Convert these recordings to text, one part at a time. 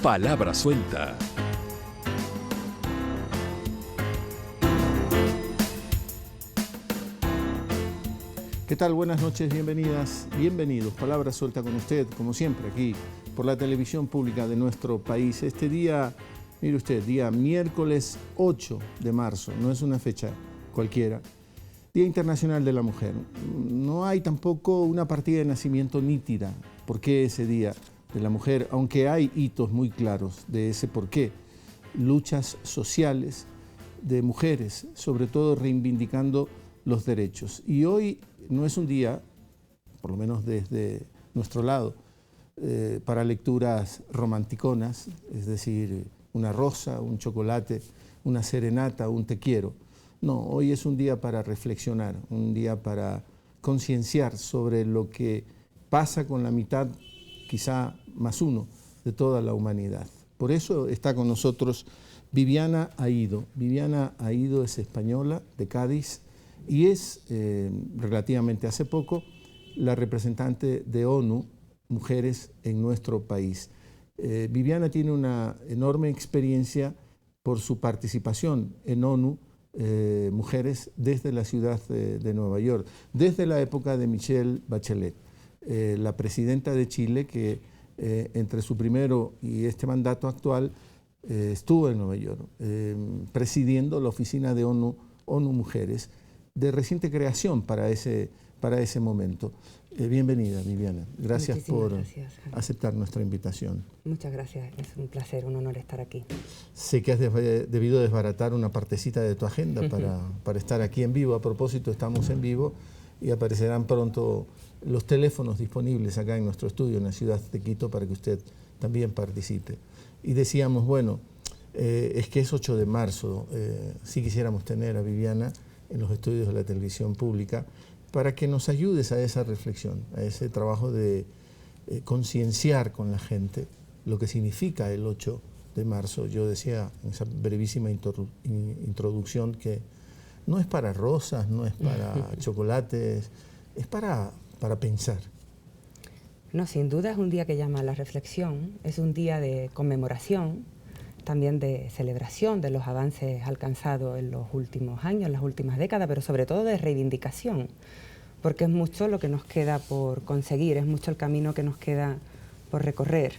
Palabra suelta. ¿Qué tal? Buenas noches, bienvenidas, bienvenidos. Palabra suelta con usted, como siempre, aquí por la televisión pública de nuestro país. Este día, mire usted, día miércoles 8 de marzo, no es una fecha cualquiera. Día Internacional de la Mujer. No hay tampoco una partida de nacimiento nítida. ¿Por qué ese Día de la Mujer? Aunque hay hitos muy claros de ese por qué. Luchas sociales de mujeres, sobre todo reivindicando los derechos. Y hoy no es un día, por lo menos desde nuestro lado, para lecturas romanticonas, es decir, una rosa, un chocolate, una serenata, un te quiero. No, hoy es un día para reflexionar, un día para concienciar sobre lo que pasa con la mitad, quizá más uno, de toda la humanidad. Por eso está con nosotros Viviana Aído. Viviana Aído es española, de Cádiz, y es, relativamente hace poco, la representante de ONU, Mujeres en nuestro país. Viviana tiene una enorme experiencia por su participación en ONU, Mujeres, desde la ciudad de Nueva York, desde la época de Michelle Bachelet, la presidenta de Chile, que entre su primero y este mandato actual estuvo en Nueva York, presidiendo la oficina de ONU Mujeres, de reciente creación para ese momento. Bienvenida, Viviana. Gracias por aceptar nuestra invitación. Muchas gracias, es un placer, un honor estar aquí. Sé que has debido desbaratar una partecita de tu agenda para estar aquí en vivo. A propósito, estamos en vivo y aparecerán pronto los teléfonos disponibles acá en nuestro estudio en la ciudad de Quito para que usted también participe. Y decíamos, bueno, es que es 8 de marzo, sí quisiéramos tener a Viviana en los estudios de la televisión pública, para que nos ayudes a esa reflexión, a ese trabajo de concienciar con la gente lo que significa el 8 de marzo. Yo decía en esa brevísima introducción que no es para rosas, no es para chocolates, es para pensar. No, sin duda es un día que llama a la reflexión, es un día de conmemoración, también de celebración de los avances alcanzados en los últimos años, en las últimas décadas, pero sobre todo de reivindicación, porque es mucho lo que nos queda por conseguir, es mucho el camino que nos queda por recorrer.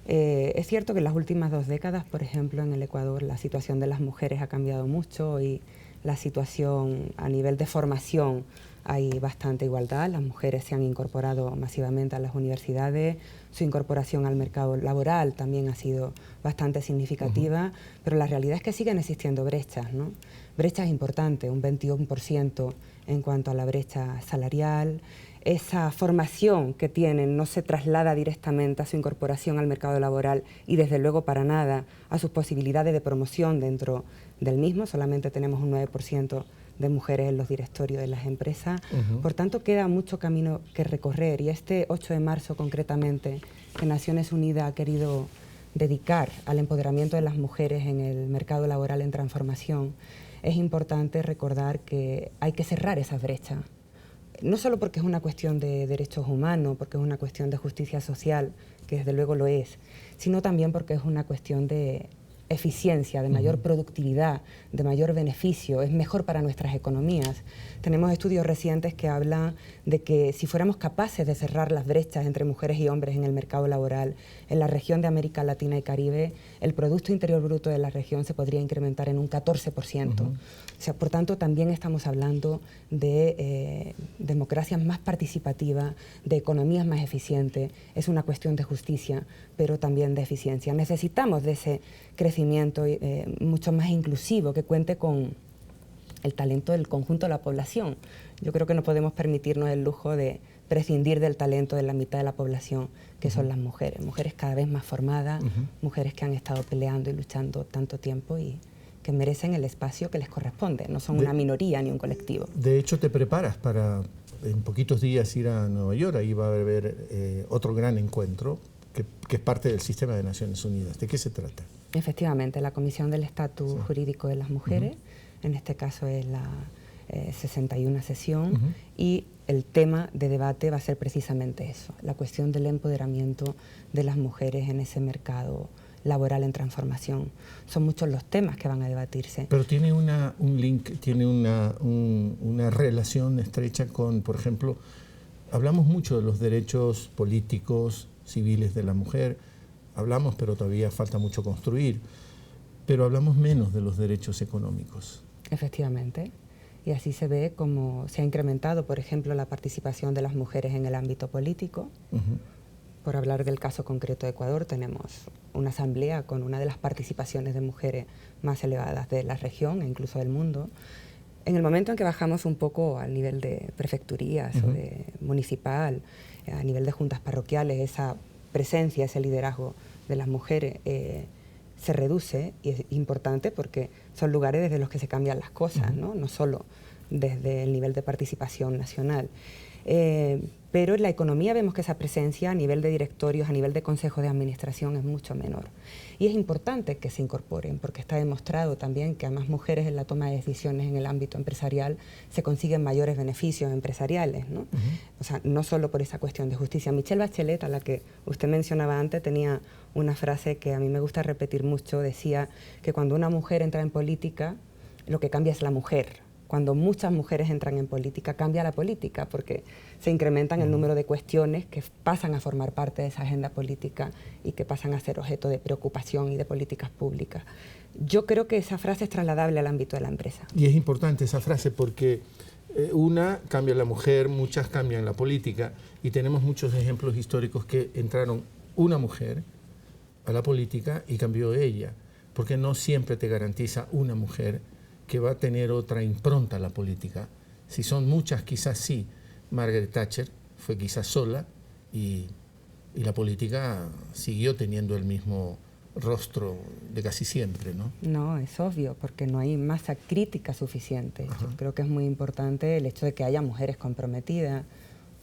Es cierto que en las últimas 2 décadas, por ejemplo, en el Ecuador, la situación de las mujeres ha cambiado mucho y la situación a nivel de formación hay bastante igualdad, las mujeres se han incorporado masivamente a las universidades, su incorporación al mercado laboral también ha sido bastante significativa, pero la realidad es que siguen existiendo brechas, ¿no? Brechas importantes, un 21% en cuanto a la brecha salarial. Esa formación que tienen no se traslada directamente a su incorporación al mercado laboral y desde luego para nada a sus posibilidades de promoción dentro del mismo, solamente tenemos un 9% de mujeres en los directorios de las empresas. Por tanto, queda mucho camino que recorrer y este 8 de marzo concretamente, que Naciones Unidas ha querido dedicar al empoderamiento de las mujeres en el mercado laboral en transformación, es importante recordar que hay que cerrar esa brecha. No solo porque es una cuestión de derechos humanos, porque es una cuestión de justicia social, que desde luego lo es, sino también porque es una cuestión de eficiencia, de mayor productividad, de mayor beneficio, es mejor para nuestras economías. Tenemos estudios recientes que hablan de que si fuéramos capaces de cerrar las brechas entre mujeres y hombres en el mercado laboral, en la región de América Latina y Caribe, el Producto Interior Bruto de la región se podría incrementar en un 14%. O sea, por tanto, también estamos hablando de democracias más participativas, de economías más eficientes. Es una cuestión de justicia, pero también de eficiencia. Necesitamos de ese crecimiento mucho más inclusivo, que cuente con el talento del conjunto de la población. Yo creo que no podemos permitirnos el lujo de prescindir del talento de la mitad de la población, que son las mujeres. Mujeres cada vez más formadas, mujeres que han estado peleando y luchando tanto tiempo y que merecen el espacio que les corresponde. No son una minoría ni un colectivo. De hecho, te preparas para en poquitos días ir a Nueva York. Ahí va a haber otro gran encuentro que es parte del sistema de Naciones Unidas. ¿De qué se trata? Efectivamente, la Comisión del Estatus Jurídico de las Mujeres, en este caso es la 61 sesión, y el tema de debate va a ser precisamente eso, la cuestión del empoderamiento de las mujeres en ese mercado laboral en transformación. Son muchos los temas que van a debatirse. Pero tiene un link, tiene una relación estrecha con, por ejemplo, hablamos mucho de los derechos políticos, civiles de la mujer, hablamos, pero todavía falta mucho construir, pero hablamos menos de los derechos económicos. Efectivamente. Y así se ve cómo se ha incrementado, por ejemplo, la participación de las mujeres en el ámbito político. Por hablar del caso concreto de Ecuador, tenemos una asamblea con una de las participaciones de mujeres más elevadas de la región e incluso del mundo. En el momento en que bajamos un poco al nivel de prefecturías o de municipal, a nivel de juntas parroquiales, esa presencia, ese liderazgo de las mujeres se reduce, y es importante porque son lugares desde los que se cambian las cosas, no solo desde el nivel de participación nacional. Pero en la economía vemos que esa presencia a nivel de directorios, a nivel de consejos de administración es mucho menor. Y es importante que se incorporen, porque está demostrado también que a más mujeres en la toma de decisiones en el ámbito empresarial se consiguen mayores beneficios empresariales, ¿no? O sea, no solo por esa cuestión de justicia. Michelle Bachelet, a la que usted mencionaba antes, tenía una frase que a mí me gusta repetir mucho, decía que cuando una mujer entra en política, lo que cambia es la mujer. Cuando muchas mujeres entran en política, cambia la política, porque se incrementan el número de cuestiones que pasan a formar parte de esa agenda política y que pasan a ser objeto de preocupación y de políticas públicas. Yo creo que esa frase es trasladable al ámbito de la empresa. Y es importante esa frase porque una cambia la mujer, muchas cambian la política, y tenemos muchos ejemplos históricos que entraron una mujer a la política y cambió ella, porque no siempre te garantiza una mujer que va a tener otra impronta a la política. Si son muchas, quizás sí. Margaret Thatcher fue quizás sola y la política siguió teniendo el mismo rostro de casi siempre, ¿no? No, es obvio, porque no hay masa crítica suficiente. Yo creo que es muy importante el hecho de que haya mujeres comprometidas,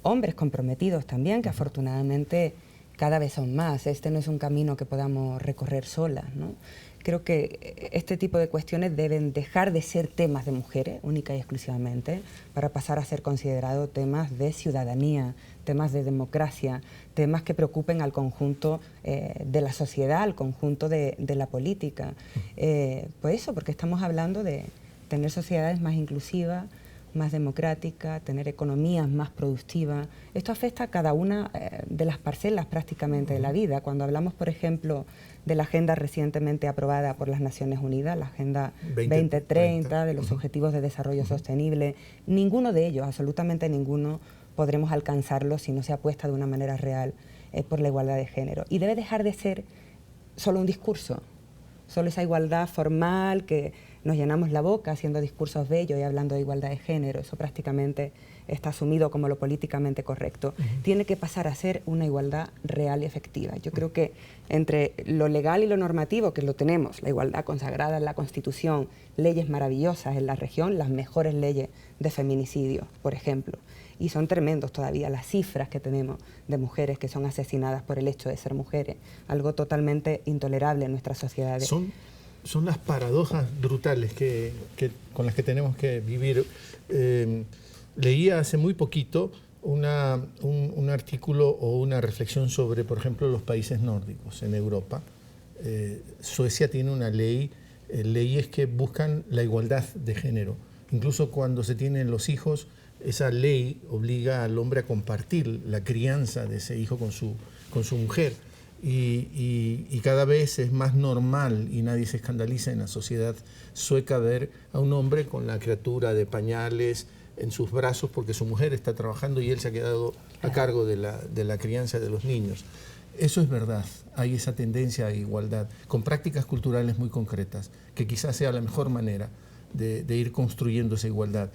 hombres comprometidos también, que afortunadamente cada vez son más. Este no es un camino que podamos recorrer solas, ¿no? Creo que este tipo de cuestiones deben dejar de ser temas de mujeres, única y exclusivamente, para pasar a ser considerados temas de ciudadanía, temas de democracia, temas que preocupen al conjunto de la sociedad, al conjunto de la política. Pues eso, porque estamos hablando de tener sociedades más inclusivas, más democráticas, tener economías más productivas. Esto afecta a cada una de las parcelas prácticamente de la vida. Cuando hablamos, por ejemplo, de la agenda recientemente aprobada por las Naciones Unidas, la Agenda 2030, de los Objetivos de Desarrollo Sostenible, ninguno de ellos, absolutamente ninguno, podremos alcanzarlo si no se apuesta de una manera real por la igualdad de género. Y debe dejar de ser solo un discurso, solo esa igualdad formal que nos llenamos la boca haciendo discursos bellos y hablando de igualdad de género. Eso prácticamente está asumido como lo políticamente correcto. Tiene que pasar a ser una igualdad real y efectiva. Yo creo que entre lo legal y lo normativo, que lo tenemos, la igualdad consagrada en la Constitución, leyes maravillosas en la región, las mejores leyes de feminicidio, por ejemplo, y son tremendos todavía las cifras que tenemos de mujeres que son asesinadas por el hecho de ser mujeres, algo totalmente intolerable en nuestras sociedades. Son las paradojas brutales con las que tenemos que vivir. Leía hace muy poquito un artículo o una reflexión sobre, por ejemplo, los países nórdicos en Europa. Suecia tiene una ley, leyes que buscan la igualdad de género. Incluso cuando se tienen los hijos, esa ley obliga al hombre a compartir la crianza de ese hijo con su mujer. Y cada vez es más normal, y nadie se escandaliza en la sociedad sueca, ver a un hombre con la criatura de pañales en sus brazos porque su mujer está trabajando y él se ha quedado a cargo de la crianza de los niños. Eso es verdad, hay esa tendencia a igualdad, con prácticas culturales muy concretas, que quizás sea la mejor manera de ir construyendo esa igualdad.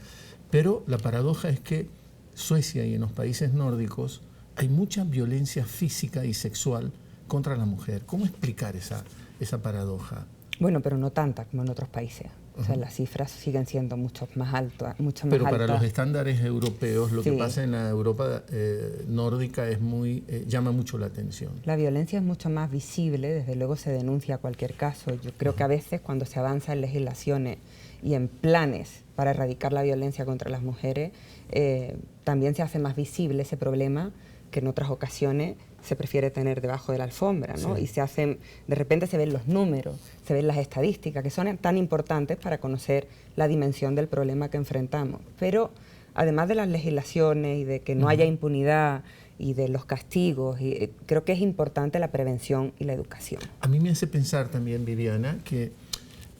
Pero la paradoja es que Suecia y en los países nórdicos hay mucha violencia física y sexual contra la mujer. ¿Cómo explicar esa paradoja? Bueno, pero no tanta como en otros países. O sea, las cifras siguen siendo mucho más altas. Pero para los estándares europeos, lo que pasa en la Europa nórdica es llama mucho la atención. La violencia es mucho más visible, desde luego se denuncia cualquier caso. Yo creo que a veces cuando se avanza en legislaciones y en planes para erradicar la violencia contra las mujeres, también se hace más visible ese problema que en otras ocasiones se prefiere tener debajo de la alfombra, ¿no? Sí. Y de repente se ven los números, se ven las estadísticas, que son tan importantes para conocer la dimensión del problema que enfrentamos. Pero además de las legislaciones y de que no haya impunidad y de los castigos, creo que es importante la prevención y la educación. A mí me hace pensar también, Viviana, que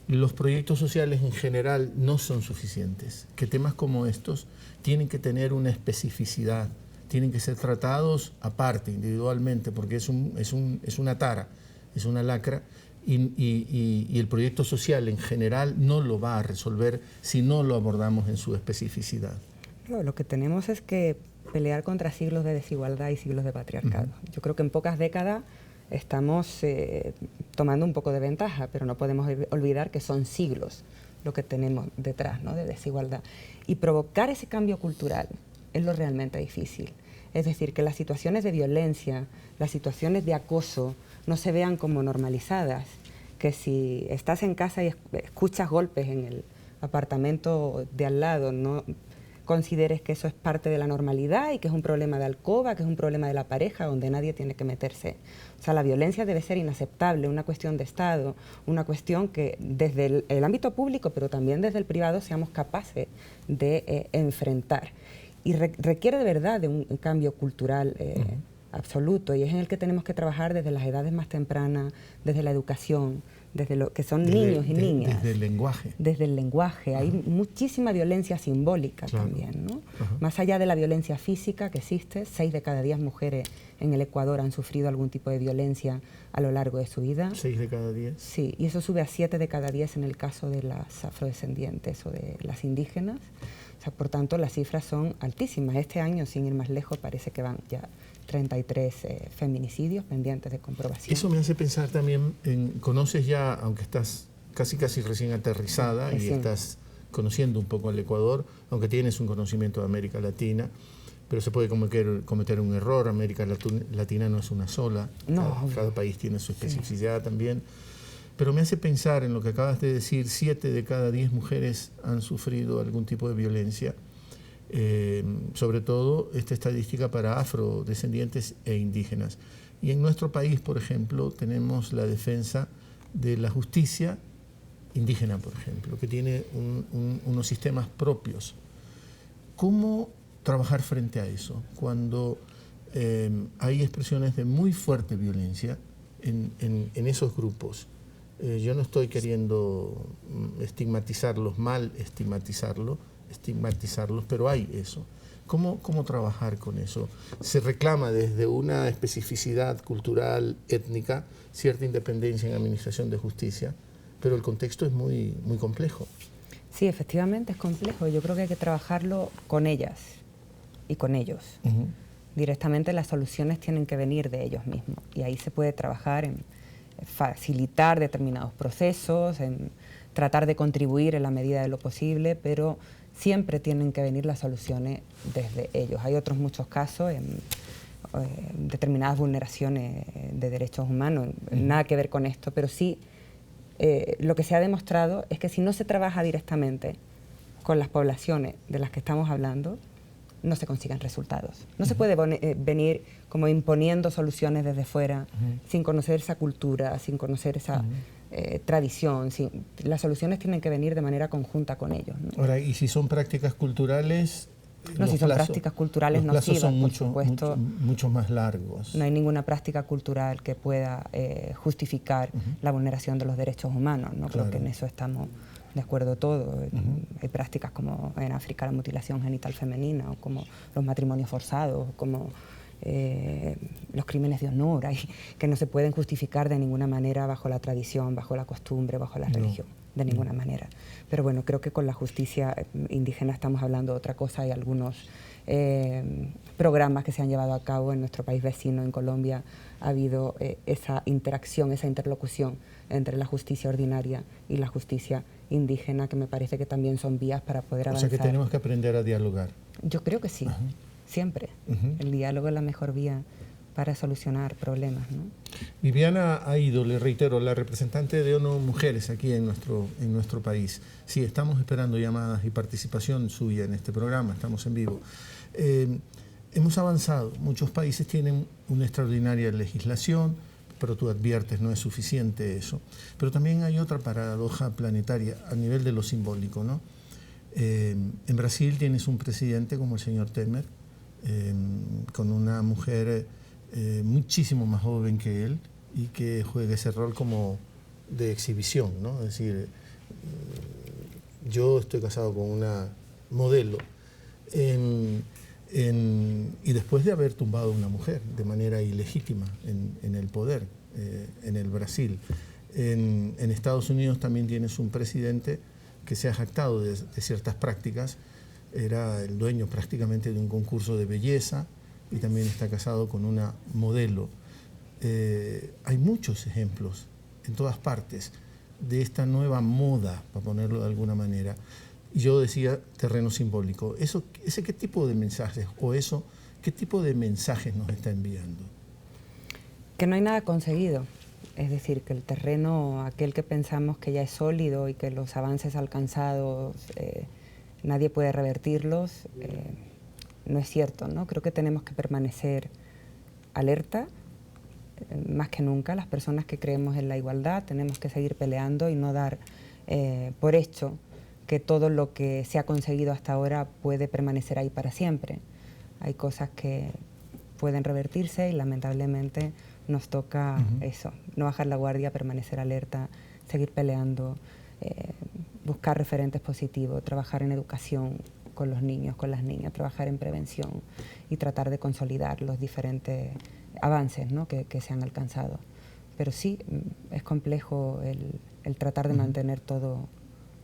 los proyectos sociales en general no son suficientes, que temas como estos tienen que tener una especificidad, tienen que ser tratados aparte, individualmente, porque es una tara, es una lacra, y el proyecto social en general no lo va a resolver si no lo abordamos en su especificidad. Lo que tenemos es que pelear contra siglos de desigualdad y siglos de patriarcado. Yo creo que en pocas décadas estamos tomando un poco de ventaja, pero no podemos olvidar que son siglos lo que tenemos detrás, ¿no?, de desigualdad. Y provocar ese cambio cultural es lo realmente difícil. Es decir, que las situaciones de violencia, las situaciones de acoso no se vean como normalizadas, que si estás en casa y escuchas golpes en el apartamento de al lado, no consideres que eso es parte de la normalidad y que es un problema de alcoba, que es un problema de la pareja donde nadie tiene que meterse. O sea, la violencia debe ser inaceptable, una cuestión de Estado, una cuestión que desde el ámbito público, pero también desde el privado, seamos capaces de enfrentar. Y requiere de verdad de un cambio cultural absoluto, y es en el que tenemos que trabajar desde las edades más tempranas, desde la educación, desde lo que son niños y niñas. Desde el lenguaje. Desde el lenguaje. Hay muchísima violencia simbólica también, ¿no? Más allá de la violencia física que existe, 6 de cada 10 mujeres en el Ecuador han sufrido algún tipo de violencia a lo largo de su vida. 6 de cada 10. Sí, y eso sube a 7 de cada 10 en el caso de las afrodescendientes o de las indígenas. O sea, por tanto, las cifras son altísimas. Este año, sin ir más lejos, parece que van ya 33 feminicidios pendientes de comprobación. Eso me hace pensar también, conoces ya, aunque estás casi recién aterrizada y estás conociendo un poco al Ecuador, aunque tienes un conocimiento de América Latina, pero se puede cometer un error. América Latina no es una sola, cada país tiene su especificidad también. Pero me hace pensar en lo que acabas de decir, 7 de cada 10 mujeres han sufrido algún tipo de violencia, sobre todo esta estadística para afrodescendientes e indígenas. Y en nuestro país, por ejemplo, tenemos la defensa de la justicia indígena, por ejemplo, que tiene unos sistemas propios. ¿Cómo trabajar frente a eso cuando hay expresiones de muy fuerte violencia en esos grupos? Yo no estoy queriendo estigmatizarlos, estigmatizarlos, pero hay eso. ¿Cómo trabajar con eso? Se reclama desde una especificidad cultural, étnica, cierta independencia en administración de justicia, pero el contexto es muy complejo. Sí, efectivamente es complejo. Yo creo que hay que trabajarlo con ellas y con ellos. Directamente las soluciones tienen que venir de ellos mismos, y ahí se puede trabajar en facilitar determinados procesos, en tratar de contribuir en la medida de lo posible, pero siempre tienen que venir las soluciones desde ellos. Hay otros muchos casos en determinadas vulneraciones de derechos humanos, nada que ver con esto, pero sí lo que se ha demostrado es que si no se trabaja directamente con las poblaciones de las que estamos hablando, no se consiguen resultados. No se puede venir como imponiendo soluciones desde fuera, sin conocer esa cultura, sin conocer esa tradición. Las soluciones tienen que venir de manera conjunta con ellos, ¿no? Ahora, ¿y si son prácticas culturales? No, si son prácticas culturales nocivas, son por supuesto. mucho más largos. No hay ninguna práctica cultural que pueda justificar la vulneración de los derechos humanos, ¿no? Creo que en eso estamos de acuerdo todos. Hay prácticas como en África la mutilación genital femenina, o como los matrimonios forzados, como los crímenes de honor, que no se pueden justificar de ninguna manera bajo la tradición, bajo la costumbre, bajo la religión, de ninguna manera. Pero bueno, creo que con la justicia indígena estamos hablando de otra cosa. Hay algunos programas que se han llevado a cabo en nuestro país vecino, en Colombia. Ha habido esa interacción, esa interlocución entre la justicia ordinaria y la justicia indígena, que me parece que también son vías para poder avanzar. O sea que tenemos que aprender a dialogar. Yo creo que sí, siempre. El diálogo es la mejor vía para solucionar problemas, ¿no? Viviana Aido, le reitero, la representante de ONU Mujeres aquí en nuestro país. Sí, estamos esperando llamadas y participación suya en este programa, estamos en vivo. Hemos avanzado, muchos países tienen una extraordinaria legislación, pero tú adviertes, no es suficiente eso. Pero también hay otra paradoja planetaria a nivel de lo simbólico, ¿no? En Brasil tienes un presidente como el señor Temer, con una mujer muchísimo más joven que él y que juega ese rol como de exhibición, ¿no? Es decir, yo estoy casado con una modelo y después de haber tumbado a una mujer de manera ilegítima en el poder, en el Brasil. En Estados Unidos también tienes un presidente que se ha jactado de ciertas prácticas, era el dueño prácticamente de un concurso de belleza y también está casado con una modelo. Hay muchos ejemplos en todas partes de esta nueva moda, para ponerlo de alguna manera. Yo decía terreno simbólico. ¿Ese qué tipo de mensajes qué tipo de mensajes nos está enviando? Que no hay nada conseguido. Es decir, que el terreno, aquel que pensamos que ya es sólido y que los avances alcanzados nadie puede revertirlos, no es cierto, ¿no? Creo que tenemos que permanecer alerta, más que nunca. Las personas que creemos en la igualdad tenemos que seguir peleando y no dar por hecho que todo lo que se ha conseguido hasta ahora puede permanecer ahí para siempre. Hay cosas que pueden revertirse y lamentablemente nos toca eso, no bajar la guardia, permanecer alerta, seguir peleando, buscar referentes positivos, trabajar en educación con los niños, con las niñas, trabajar en prevención y tratar de consolidar los diferentes avances, ¿no?, que se han alcanzado. Pero sí, es complejo el tratar de mantener todo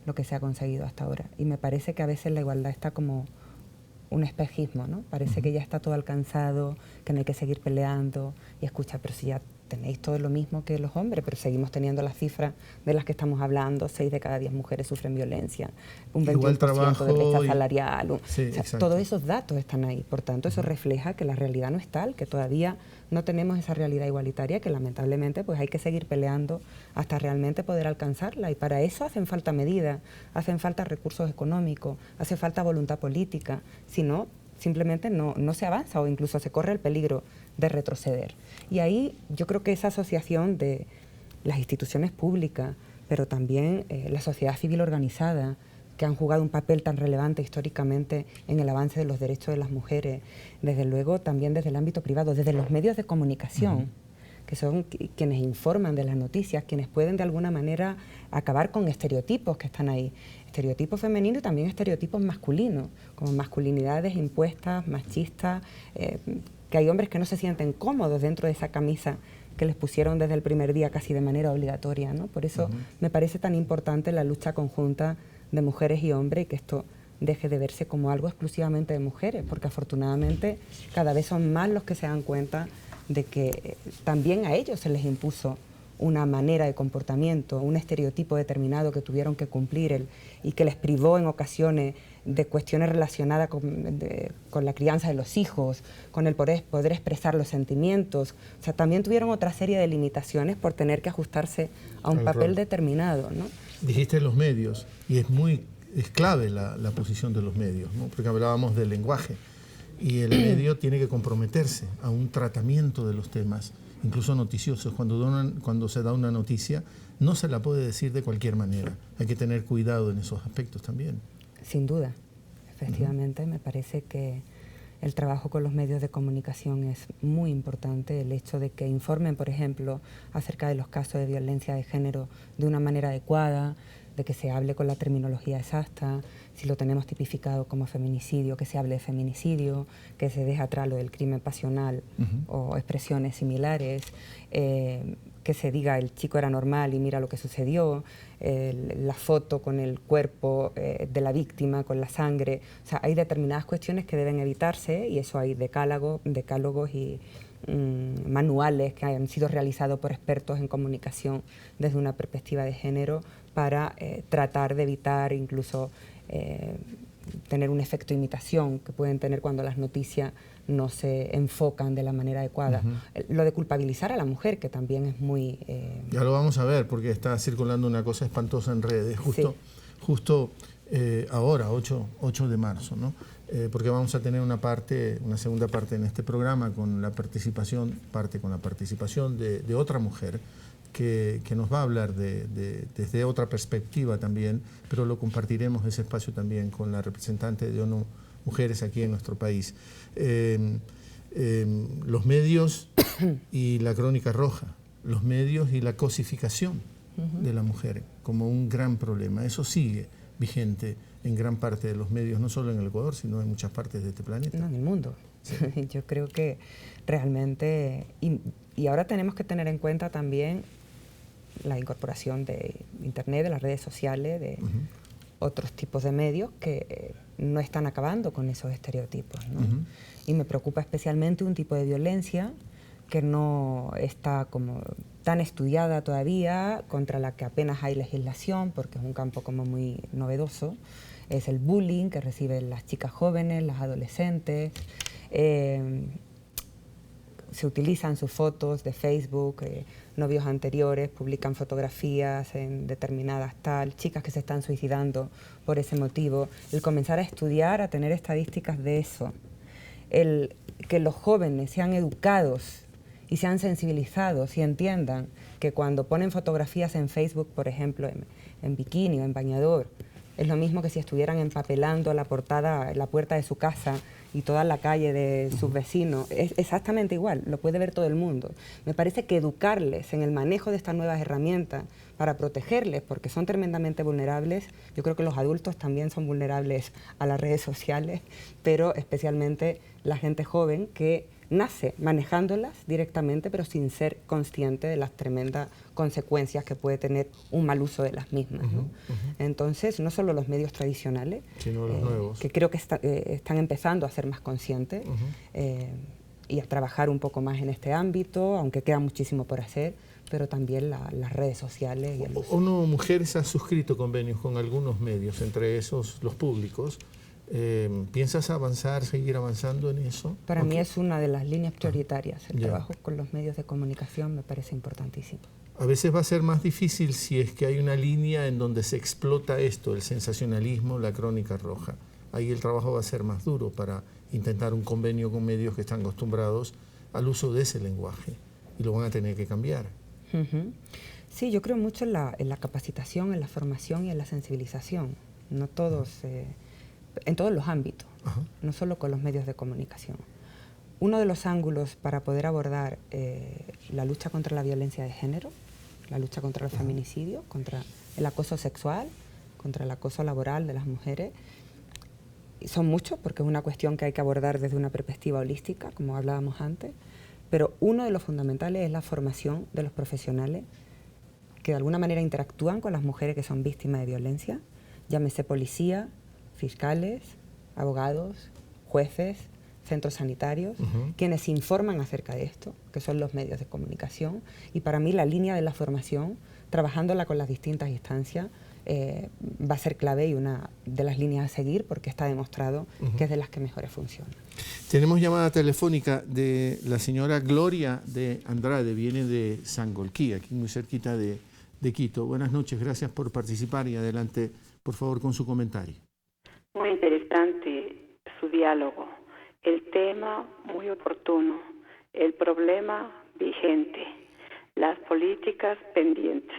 lo que se ha conseguido hasta ahora. Y me parece que a veces la igualdad está como un espejismo, ¿no? Parece que ya está todo alcanzado, que no hay que seguir peleando. Y escucha, pero si ya tenéis todo lo mismo que los hombres, pero seguimos teniendo las cifras de las que estamos hablando, 6 de cada 10 mujeres sufren violencia, un 21% de brecha salarial. Sí, o sea, todos esos datos están ahí. Por tanto, eso refleja que la realidad no es tal, que todavía no tenemos esa realidad igualitaria, que lamentablemente pues hay que seguir peleando hasta realmente poder alcanzarla. Y para eso hacen falta medidas, hacen falta recursos económicos, hace falta voluntad política. Si no, simplemente no se avanza o incluso se corre el peligro de retroceder. Y ahí yo creo que esa asociación de las instituciones públicas, pero también la sociedad civil organizada, que han jugado un papel tan relevante históricamente en el avance de los derechos de las mujeres, desde luego también desde el ámbito privado, desde los medios de comunicación, que son quienes informan de las noticias, quienes pueden de alguna manera acabar con estereotipos que están ahí, estereotipos femeninos y también estereotipos masculinos, como masculinidades impuestas, machistas, que hay hombres que no se sienten cómodos dentro de esa camisa que les pusieron desde el primer día casi de manera obligatoria, ¿no? Por eso me parece tan importante la lucha conjunta de mujeres y hombres y que esto deje de verse como algo exclusivamente de mujeres, porque afortunadamente cada vez son más los que se dan cuenta de que también a ellos se les impuso una manera de comportamiento, un estereotipo determinado que tuvieron que cumplir y que les privó en ocasiones de cuestiones relacionadas con la crianza de los hijos, con el poder expresar los sentimientos. O sea, también tuvieron otra serie de limitaciones por tener que ajustarse a un papel determinado, ¿no? Dijiste los medios, y es clave la posición de los medios, ¿no? Porque hablábamos del lenguaje, y el medio tiene que comprometerse a un tratamiento de los temas, incluso noticiosos. Cuando se da una noticia, no se la puede decir de cualquier manera. Hay que tener cuidado en esos aspectos también. Sin duda, efectivamente, me parece que el trabajo con los medios de comunicación es muy importante. El hecho de que informen, por ejemplo, acerca de los casos de violencia de género de una manera adecuada, de que se hable con la terminología exacta, si lo tenemos tipificado como feminicidio, que se hable de feminicidio, que se deje atrás lo del crimen pasional o expresiones similares, que se diga el chico era normal y mira lo que sucedió, la foto con el cuerpo de la víctima, con la sangre. O sea, hay determinadas cuestiones que deben evitarse y eso hay decálogos y manuales que han sido realizados por expertos en comunicación desde una perspectiva de género para tratar de evitar incluso tener un efecto imitación que pueden tener cuando las noticias no se enfocan de la manera adecuada. Lo de culpabilizar a la mujer, que también es muy... Ya lo vamos a ver, porque está circulando una cosa espantosa en redes, justo ahora, 8 de marzo, ¿no? Porque vamos a tener una segunda parte en este programa con la participación de otra mujer que nos va a hablar desde otra perspectiva también, pero lo compartiremos ese espacio también con la representante de ONU Mujeres aquí en nuestro país. Los medios y la crónica roja, los medios y la cosificación de la mujer como un gran problema. Eso sigue vigente en gran parte de los medios, no solo en el Ecuador, sino en muchas partes de este planeta. No, en el mundo. Sí. Yo creo que realmente... Y ahora tenemos que tener en cuenta también la incorporación de Internet, de las redes sociales, de otros tipos de medios que no están acabando con esos estereotipos, ¿no? Y me preocupa especialmente un tipo de violencia que no está como tan estudiada todavía, contra la que apenas hay legislación, porque es un campo como muy novedoso. Es el bullying que reciben las chicas jóvenes, las adolescentes. Se utilizan sus fotos de Facebook, novios anteriores publican fotografías en determinadas chicas que se están suicidando por ese motivo. El comenzar a estudiar, a tener estadísticas de eso, el que los jóvenes sean educados y sean sensibilizados y entiendan que cuando ponen fotografías en Facebook, por ejemplo, en bikini o en bañador, es lo mismo que si estuvieran empapelando la puerta de su casa y toda la calle de sus vecinos. Es exactamente igual, lo puede ver todo el mundo. Me parece que educarles en el manejo de estas nuevas herramientas para protegerles, porque son tremendamente vulnerables. Yo creo que los adultos también son vulnerables a las redes sociales, pero especialmente la gente joven que nace manejándolas directamente, pero sin ser consciente de las tremendas consecuencias que puede tener un mal uso de las mismas, ¿no? Entonces, no solo los medios tradicionales, sino los nuevos, que creo que están empezando a ser más conscientes y a trabajar un poco más en este ámbito, aunque queda muchísimo por hacer, pero también las redes sociales. Y el uso. ONU Mujeres ha suscrito convenios con algunos medios, entre esos los públicos. ¿Piensas seguir avanzando en eso? Para mí es una de las líneas prioritarias. El trabajo con los medios de comunicación me parece importantísimo. A veces va a ser más difícil si es que hay una línea en donde se explota esto, el sensacionalismo, la crónica roja. Ahí el trabajo va a ser más duro para intentar un convenio con medios que están acostumbrados al uso de ese lenguaje y lo van a tener que cambiar. Sí, yo creo mucho en la capacitación, en la formación y en la sensibilización. No todos... en todos los ámbitos, no solo con los medios de comunicación. Uno de los ángulos para poder abordar la lucha contra la violencia de género, la lucha contra el feminicidio, contra el acoso sexual, contra el acoso laboral de las mujeres, son muchos porque es una cuestión que hay que abordar desde una perspectiva holística, como hablábamos antes, pero uno de los fundamentales es la formación de los profesionales que de alguna manera interactúan con las mujeres que son víctimas de violencia, llámese policía, fiscales, abogados, jueces, centros sanitarios, quienes informan acerca de esto, que son los medios de comunicación. Y para mí la línea de la formación, trabajándola con las distintas instancias, va a ser clave y una de las líneas a seguir porque está demostrado que es de las que mejores funcionan. Tenemos llamada telefónica de la señora Gloria de Andrade, viene de Sangolquí, aquí muy cerquita de Quito. Buenas noches, gracias por participar y adelante, por favor, con su comentario. Muy interesante su diálogo, el tema muy oportuno, el problema vigente, las políticas pendientes.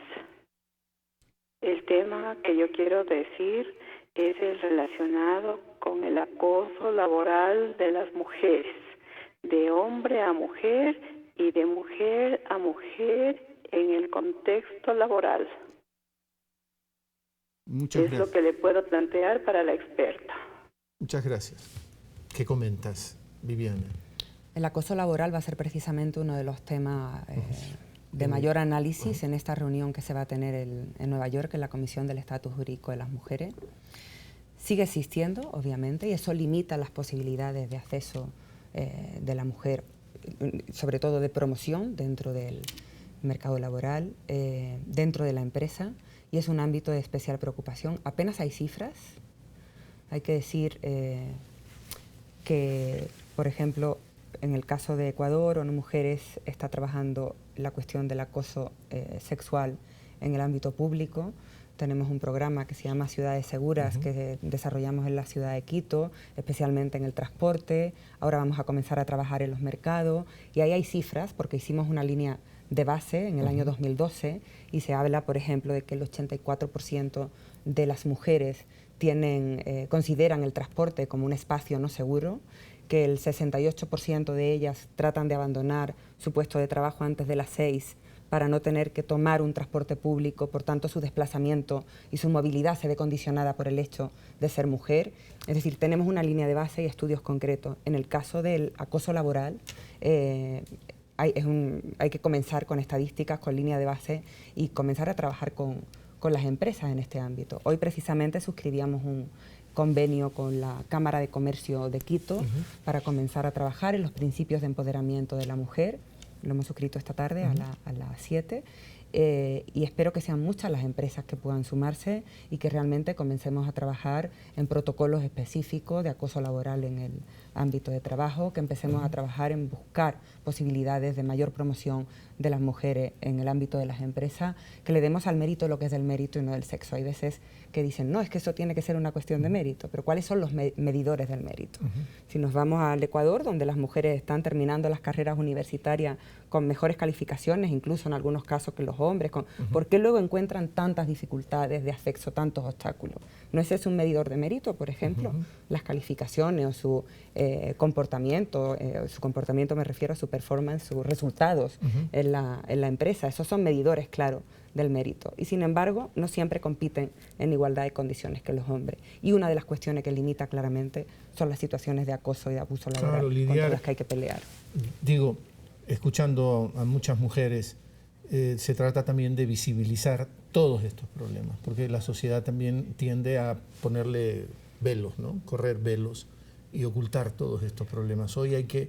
El tema que yo quiero decir es el relacionado con el acoso laboral de las mujeres, de hombre a mujer y de mujer a mujer en el contexto laboral. Muchas gracias. Es lo que le puedo plantear para la experta. Muchas gracias. ¿Qué comentas, Viviana? El acoso laboral va a ser precisamente uno de los temas de mayor análisis en esta reunión que se va a tener en Nueva York, en la Comisión del Estatus Jurídico de las Mujeres. Sigue existiendo, obviamente, y eso limita las posibilidades de acceso de la mujer, sobre todo de promoción dentro del mercado laboral, dentro de la empresa, y es un ámbito de especial preocupación. Apenas hay cifras, hay que decir que Por ejemplo, en el caso de Ecuador, ONU Mujeres está trabajando la cuestión del acoso sexual en el ámbito público. Tenemos un programa que se llama Ciudades Seguras, que desarrollamos en la ciudad de Quito, especialmente en el transporte. Ahora vamos a comenzar a trabajar en los mercados. Y ahí hay cifras, porque hicimos una línea de base en el año 2012 y se habla, por ejemplo, de que el 84% de las mujeres consideran el transporte como un espacio no seguro, que el 68% de ellas tratan de abandonar su puesto de trabajo antes de las 6 para no tener que tomar un transporte público, por tanto su desplazamiento y su movilidad se ve condicionada por el hecho de ser mujer. Es decir, tenemos una línea de base y estudios concretos. En el caso del acoso laboral, hay que comenzar con estadísticas, con línea de base y comenzar a trabajar con las empresas en este ámbito. Hoy precisamente suscribíamos un convenio con la Cámara de Comercio de Quito para comenzar a trabajar en los principios de empoderamiento de la mujer. Lo hemos suscrito esta tarde a las 7 y espero que sean muchas las empresas que puedan sumarse y que realmente comencemos a trabajar en protocolos específicos de acoso laboral en el ámbito de trabajo, que empecemos a trabajar en buscar posibilidades de mayor promoción de las mujeres en el ámbito de las empresas, que le demos al mérito lo que es del mérito y no del sexo. Hay veces que dicen, no, es que eso tiene que ser una cuestión de mérito, pero ¿cuáles son los medidores del mérito? Si nos vamos al Ecuador, donde las mujeres están terminando las carreras universitarias con mejores calificaciones, incluso en algunos casos que los hombres, ¿por qué luego encuentran tantas dificultades de acceso, tantos obstáculos? ¿No ese es un medidor de mérito, por ejemplo? Las calificaciones o su comportamiento me refiero a su performance, sus resultados en la empresa, esos son medidores, claro, del mérito. Y sin embargo, no siempre compiten en igualdad de condiciones que los hombres. Y una de las cuestiones que limita claramente son las situaciones de acoso y de abuso laboral, contra las que hay que pelear. Digo, escuchando a muchas mujeres, se trata también de visibilizar todos estos problemas, porque la sociedad también tiende a ponerle velos, ¿no? Correr velos y ocultar todos estos problemas. Hoy hay que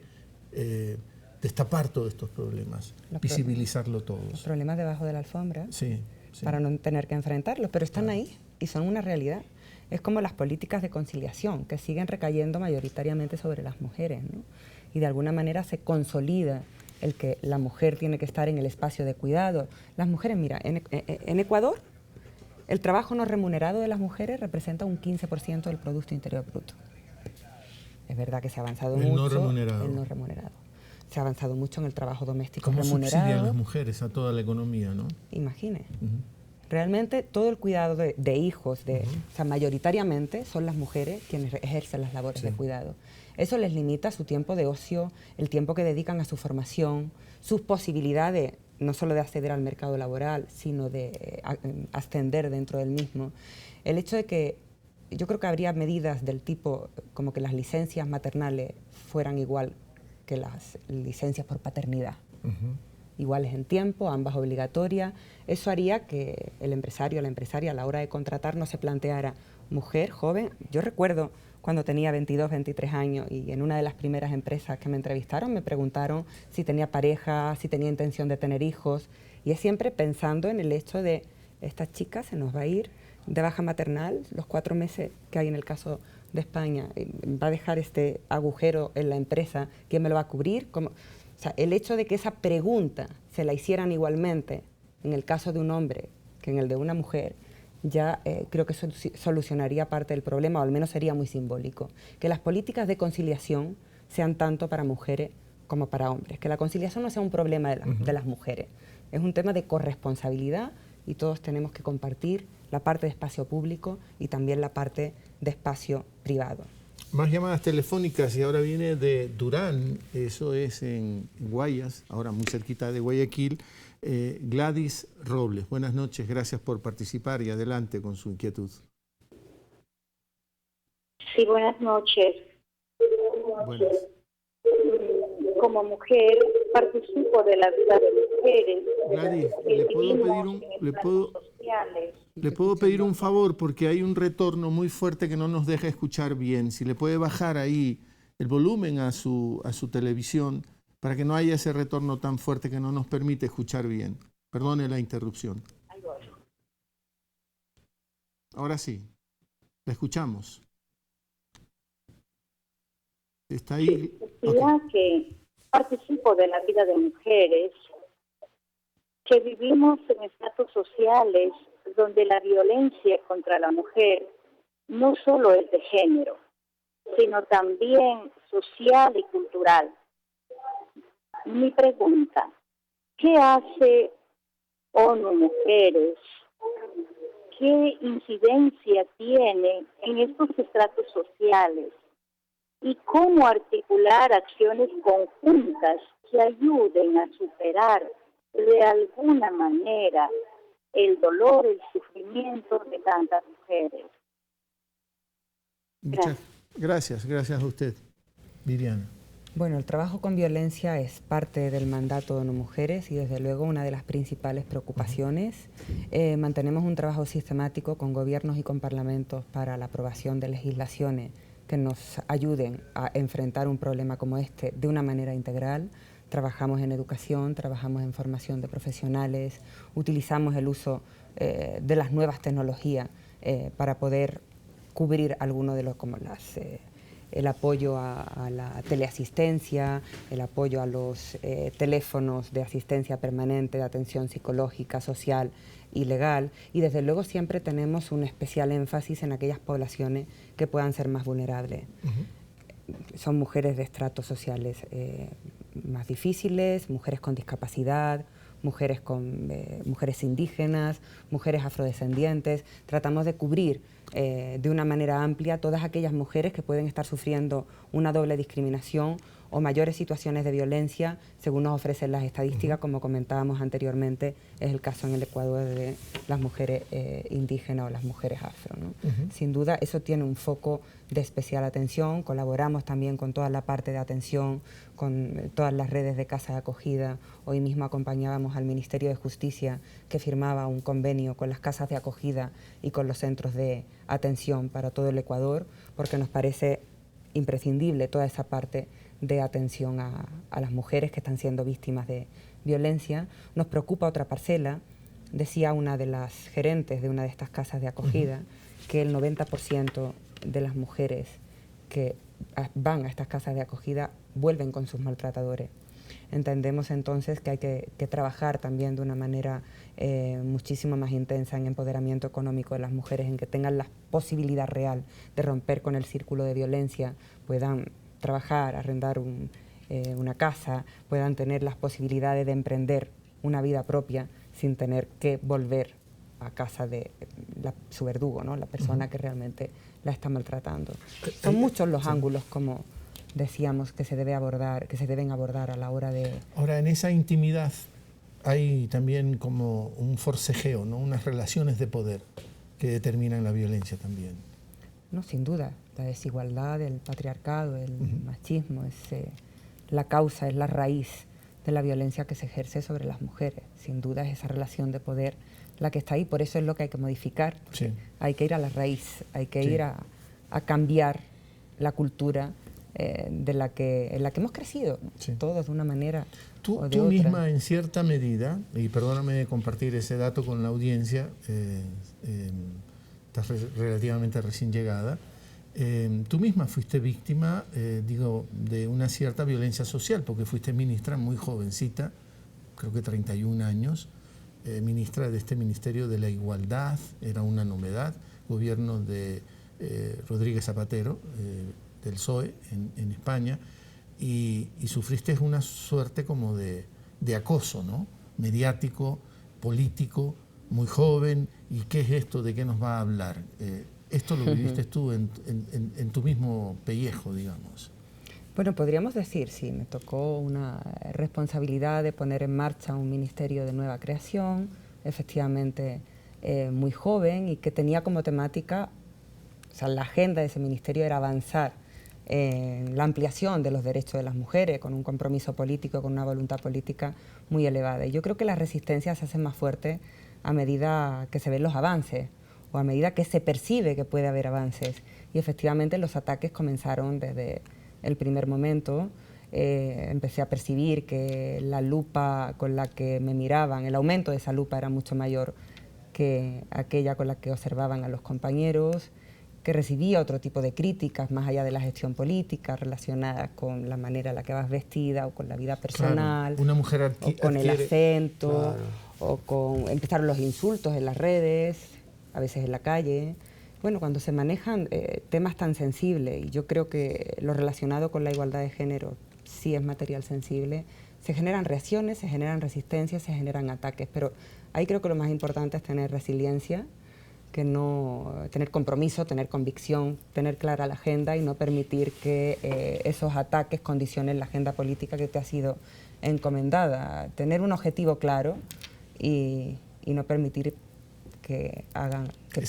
destapar todos estos problemas, visibilizarlo todos. Los problemas debajo de la alfombra, sí. para no tener que enfrentarlos, pero están ahí y son una realidad. Es como las políticas de conciliación, que siguen recayendo mayoritariamente sobre las mujeres, ¿no? Y de alguna manera se consolida el que la mujer tiene que estar en el espacio de cuidado. Las mujeres, mira, en Ecuador, el trabajo no remunerado de las mujeres representa un 15% del Producto Interior Bruto. Es verdad que se ha avanzado mucho. El no remunerado. Se ha avanzado mucho en el trabajo doméstico remunerado. ¿Cómo subsidian las mujeres a toda la economía, no? Imagine. Realmente todo el cuidado de hijos, o sea, mayoritariamente son las mujeres quienes ejercen las labores de cuidado. Eso les limita su tiempo de ocio, el tiempo que dedican a su formación, sus posibilidades, no solo de acceder al mercado laboral, sino de ascender dentro del mismo. El hecho de que yo creo que habría medidas del tipo como que las licencias maternales fueran igual que las licencias por paternidad. Iguales en tiempo, ambas obligatorias. Eso haría que el empresario o la empresaria a la hora de contratar no se planteara mujer, joven. Yo recuerdo cuando tenía 22, 23 años y en una de las primeras empresas que me entrevistaron me preguntaron si tenía pareja, si tenía intención de tener hijos, y es siempre pensando en el hecho de esta chica se nos va a ir de baja maternal los 4 meses que hay en el caso de España, va a dejar este agujero en la empresa, ¿quién me lo va a cubrir? ¿Cómo? O sea, el hecho de que esa pregunta se la hicieran igualmente en el caso de un hombre que en el de una mujer, ya creo que eso solucionaría parte del problema, o al menos sería muy simbólico. Que las políticas de conciliación sean tanto para mujeres como para hombres. Que la conciliación no sea un problema de las mujeres. Es un tema de corresponsabilidad y todos tenemos que compartir la parte de espacio público y también la parte de espacio privado. Más llamadas telefónicas y ahora viene de Durán, eso es en Guayas, ahora muy cerquita de Guayaquil. Gladys Robles, buenas noches, gracias por participar y adelante con su inquietud. Sí, buenas noches. Buenas. Como mujer participo de la vida de mujeres. Gladys, ¿le puedo pedir un favor? Porque hay un retorno muy fuerte que no nos deja escuchar bien. Si le puede bajar ahí el volumen a su televisión para que no haya ese retorno tan fuerte que no nos permite escuchar bien. Perdone la interrupción. Ahora sí, la escuchamos. ¿Está ahí? Decía que participo de la vida de mujeres que vivimos en estratos sociales donde la violencia contra la mujer no solo es de género, sino también social y cultural. Mi pregunta, ¿qué hace ONU Mujeres? ¿Qué incidencia tiene en estos estratos sociales? ¿Y cómo articular acciones conjuntas que ayuden a superar de alguna manera el dolor, el sufrimiento de tantas mujeres? Gracias a usted, Viviana. Bueno, el trabajo con violencia es parte del mandato de ONU Mujeres y desde luego una de las principales preocupaciones. Mantenemos un trabajo sistemático con gobiernos y con parlamentos para la aprobación de legislaciones que nos ayuden a enfrentar un problema como este de una manera integral. Trabajamos en educación, trabajamos en formación de profesionales, utilizamos el uso de las nuevas tecnologías para poder cubrir algunos de los, como el apoyo a la teleasistencia, el apoyo a los teléfonos de asistencia permanente, de atención psicológica, social y legal, y desde luego siempre tenemos un especial énfasis en aquellas poblaciones que puedan ser más vulnerables. Son mujeres de estratos sociales más difíciles, mujeres con discapacidad, mujeres indígenas, mujeres afrodescendientes. Tratamos de cubrir de una manera amplia todas aquellas mujeres que pueden estar sufriendo una doble discriminación o mayores situaciones de violencia, según nos ofrecen las estadísticas, como comentábamos anteriormente, es el caso en el Ecuador de las mujeres indígenas o las mujeres afro, ¿no? Sin duda, eso tiene un foco de especial atención. Colaboramos también con toda la parte de atención, con todas las redes de casa de acogida. Hoy mismo acompañábamos al Ministerio de Justicia, que firmaba un convenio con las casas de acogida y con los centros de atención para todo el Ecuador, porque nos parece imprescindible toda esa parte de atención a las mujeres que están siendo víctimas de violencia. Nos preocupa otra parcela. Decía una de las gerentes de una de estas casas de acogida que el 90% de las mujeres que van a estas casas de acogida vuelven con sus maltratadores. Entendemos entonces que hay que trabajar también de una manera muchísimo más intensa en empoderamiento económico de las mujeres, en que tengan la posibilidad real de romper con el círculo de violencia, puedan trabajar, arrendar una casa, puedan tener las posibilidades de emprender una vida propia sin tener que volver a casa de su verdugo, ¿no? La persona que realmente la está maltratando. Son muchos los ángulos, como decíamos, que se deben abordar a la hora de... Ahora, en esa intimidad hay también como un forcejeo, ¿no? Unas relaciones de poder que determinan la violencia también. No, sin duda. La desigualdad, el patriarcado, el machismo es la causa, es la raíz de la violencia que se ejerce sobre las mujeres. Sin duda es esa relación de poder la que está ahí, por eso es lo que hay que modificar. Hay que ir a la raíz, hay que ir a cambiar la cultura en la que hemos crecido, todos de una manera o de otra. Tú misma, en cierta medida, y perdóname compartir ese dato con la audiencia, estás relativamente recién llegada, tú misma fuiste víctima, de una cierta violencia social, porque fuiste ministra muy jovencita, creo que 31 años, ministra de este Ministerio de la Igualdad, era una novedad, gobierno de Rodríguez Zapatero, del PSOE en España, y sufriste una suerte como de acoso, ¿no? Mediático, político, muy joven. ¿Y qué es esto? ¿De qué nos va a hablar? Esto lo viviste tú en tu mismo pellejo, digamos. Bueno, podríamos decir, sí, me tocó una responsabilidad de poner en marcha un ministerio de nueva creación, efectivamente muy joven, y que tenía como temática, o sea, la agenda de ese ministerio era avanzar en la ampliación de los derechos de las mujeres, con un compromiso político, con una voluntad política muy elevada. Y yo creo que las resistencias se hacen más fuertes a medida que se ven los avances, o a medida que se percibe que puede haber avances. Y efectivamente los ataques comenzaron desde el primer momento. Empecé a percibir que la lupa con la que me miraban, el aumento de esa lupa era mucho mayor que aquella con la que observaban a los compañeros, que recibía otro tipo de críticas más allá de la gestión política, relacionadas con la manera en la que vas vestida o con la vida personal, claro, una mujer o con el acento, claro, o con empezaron los insultos en las redes, a veces en la calle. Bueno, cuando se manejan temas tan sensibles, y yo creo que lo relacionado con la igualdad de género sí es material sensible, se generan reacciones, se generan resistencias, se generan ataques, pero ahí creo que lo más importante es tener resiliencia, que no tener compromiso, tener convicción, tener clara la agenda y no permitir que esos ataques condicionen la agenda política que te ha sido encomendada. Tener un objetivo claro y no permitir que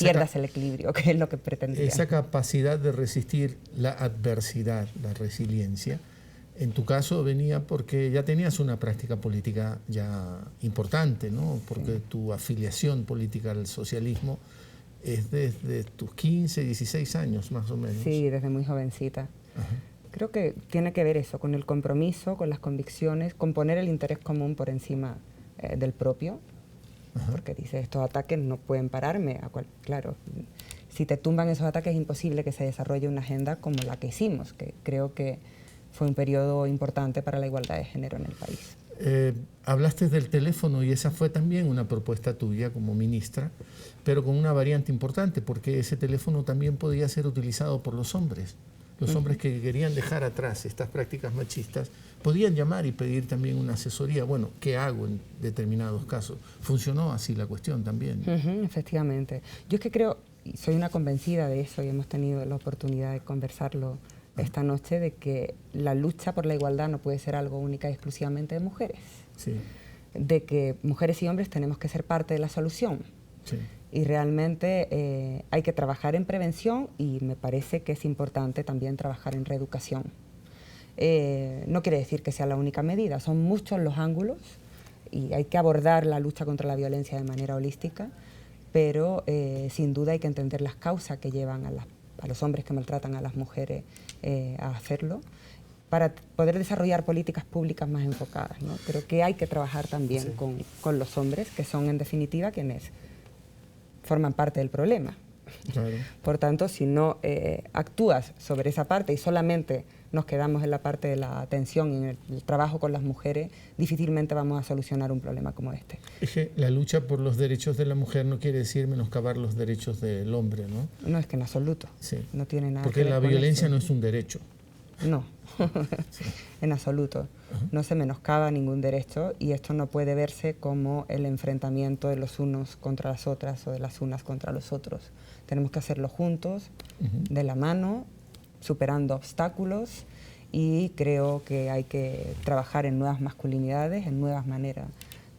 pierdas el equilibrio, que es lo que pretendía. Esa capacidad de resistir la adversidad, la resiliencia, en tu caso venía porque ya tenías una práctica política ya importante, ¿no? Porque sí, tu afiliación política al socialismo es desde tus 15, 16 años más o menos. Sí, desde muy jovencita. Ajá. Creo que tiene que ver eso, con el compromiso, con las convicciones, con poner el interés común por encima del propio. Ajá. Porque dice, estos ataques no pueden pararme. Claro, si te tumban esos ataques es imposible que se desarrolle una agenda como la que hicimos, que creo que fue un periodo importante para la igualdad de género en el país. Hablaste del teléfono y esa fue también una propuesta tuya como ministra, pero con una variante importante, porque ese teléfono también podía ser utilizado por los hombres. Los hombres que querían dejar atrás estas prácticas machistas podían llamar y pedir también una asesoría. Bueno, ¿qué hago en determinados casos? Funcionó así la cuestión también. Efectivamente. Yo es que creo, y soy una convencida de eso, y hemos tenido la oportunidad de conversarlo esta noche, de que la lucha por la igualdad no puede ser algo única y exclusivamente de mujeres. Sí. De que mujeres y hombres tenemos que ser parte de la solución. Sí. Y realmente hay que trabajar en prevención y me parece que es importante también trabajar en reeducación. No quiere decir que sea la única medida, son muchos los ángulos y hay que abordar la lucha contra la violencia de manera holística, pero sin duda hay que entender las causas que llevan a los hombres que maltratan a las mujeres a hacerlo, para poder desarrollar políticas públicas más enfocadas, ¿no? Creo que hay que trabajar también con los hombres, que son en definitiva quienes forman parte del problema. Claro. Por tanto, si no actúas sobre esa parte y solamente nos quedamos en la parte de la atención y en el trabajo con las mujeres, difícilmente vamos a solucionar un problema como este. Es que la lucha por los derechos de la mujer no quiere decir menoscabar los derechos del hombre, ¿no? No, es que en absoluto. Sí. No tiene nada porque que ver la con violencia eso. no es un derecho. No, Sí. en absoluto. No se menoscaba ningún derecho y esto no puede verse como el enfrentamiento de los unos contra las otras o de las unas contra los otros. Tenemos que hacerlo juntos, de la mano, superando obstáculos, y creo que hay que trabajar en nuevas masculinidades, en nuevas maneras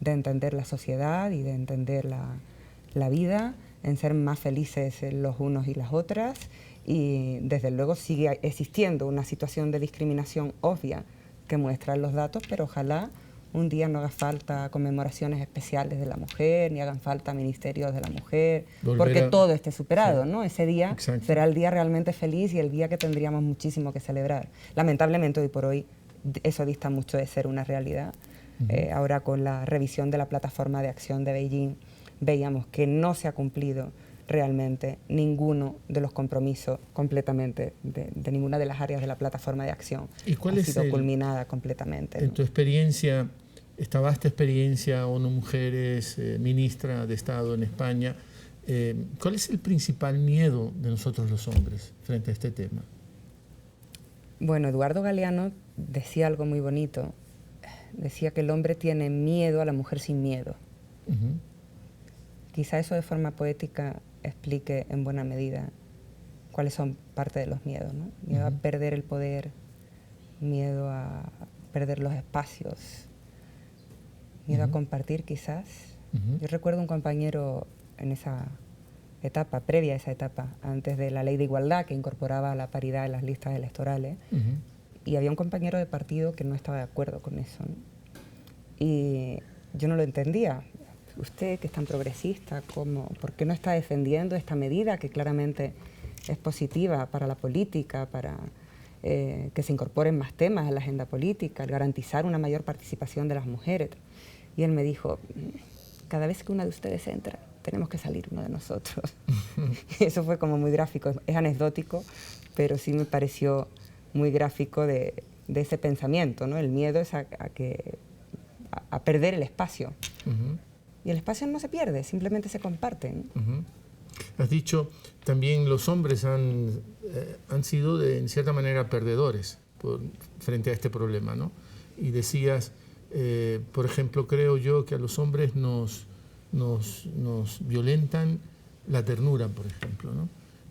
de entender la sociedad y de entender la vida, en ser más felices los unos y las otras. Y desde luego sigue existiendo una situación de discriminación obvia que muestran los datos, pero ojalá un día no haga falta conmemoraciones especiales de la mujer, ni hagan falta ministerios de la mujer, porque todo esté superado, ¿no? Ese día será el día realmente feliz y el día que tendríamos muchísimo que celebrar. Lamentablemente hoy por hoy eso dista mucho de ser una realidad. Ahora con la revisión de la plataforma de acción de Beijing veíamos que no se ha cumplido realmente ninguno de los compromisos completamente de ninguna de las áreas de la plataforma de acción. ¿Y cuál ha sido culminada completamente? En tu experiencia, esta vasta experiencia, ONU Mujeres, ministra de Estado en España, ¿cuál es el principal miedo de nosotros los hombres frente a este tema? Bueno, Eduardo Galeano decía algo muy bonito. Decía que el hombre tiene miedo a la mujer sin miedo. Quizá eso de forma poética explique en buena medida cuáles son parte de los miedos, ¿no? Miedo a perder el poder, miedo a perder los espacios, miedo a compartir quizás. Yo recuerdo un compañero en esa etapa, previa a esa etapa, antes de la ley de igualdad que incorporaba la paridad en las listas electorales, y había un compañero de partido que no estaba de acuerdo con eso, ¿no? Y yo no lo entendía. Usted, que es tan progresista, ¿por qué no está defendiendo esta medida que claramente es positiva para la política, para que se incorporen más temas a la agenda política, el garantizar una mayor participación de las mujeres? Y él me dijo, cada vez que una de ustedes entra, tenemos que salir uno de nosotros. Eso fue como muy gráfico, es anecdótico, pero sí me pareció muy gráfico de ese pensamiento, ¿no? El miedo es a perder el espacio. Y el espacio no se pierde, simplemente se comparte, ¿no? Has dicho, también los hombres han sido en cierta manera perdedores frente a este problema, ¿no? Y decías, por ejemplo, creo yo que a los hombres nos violentan la ternura, por ejemplo, ¿no?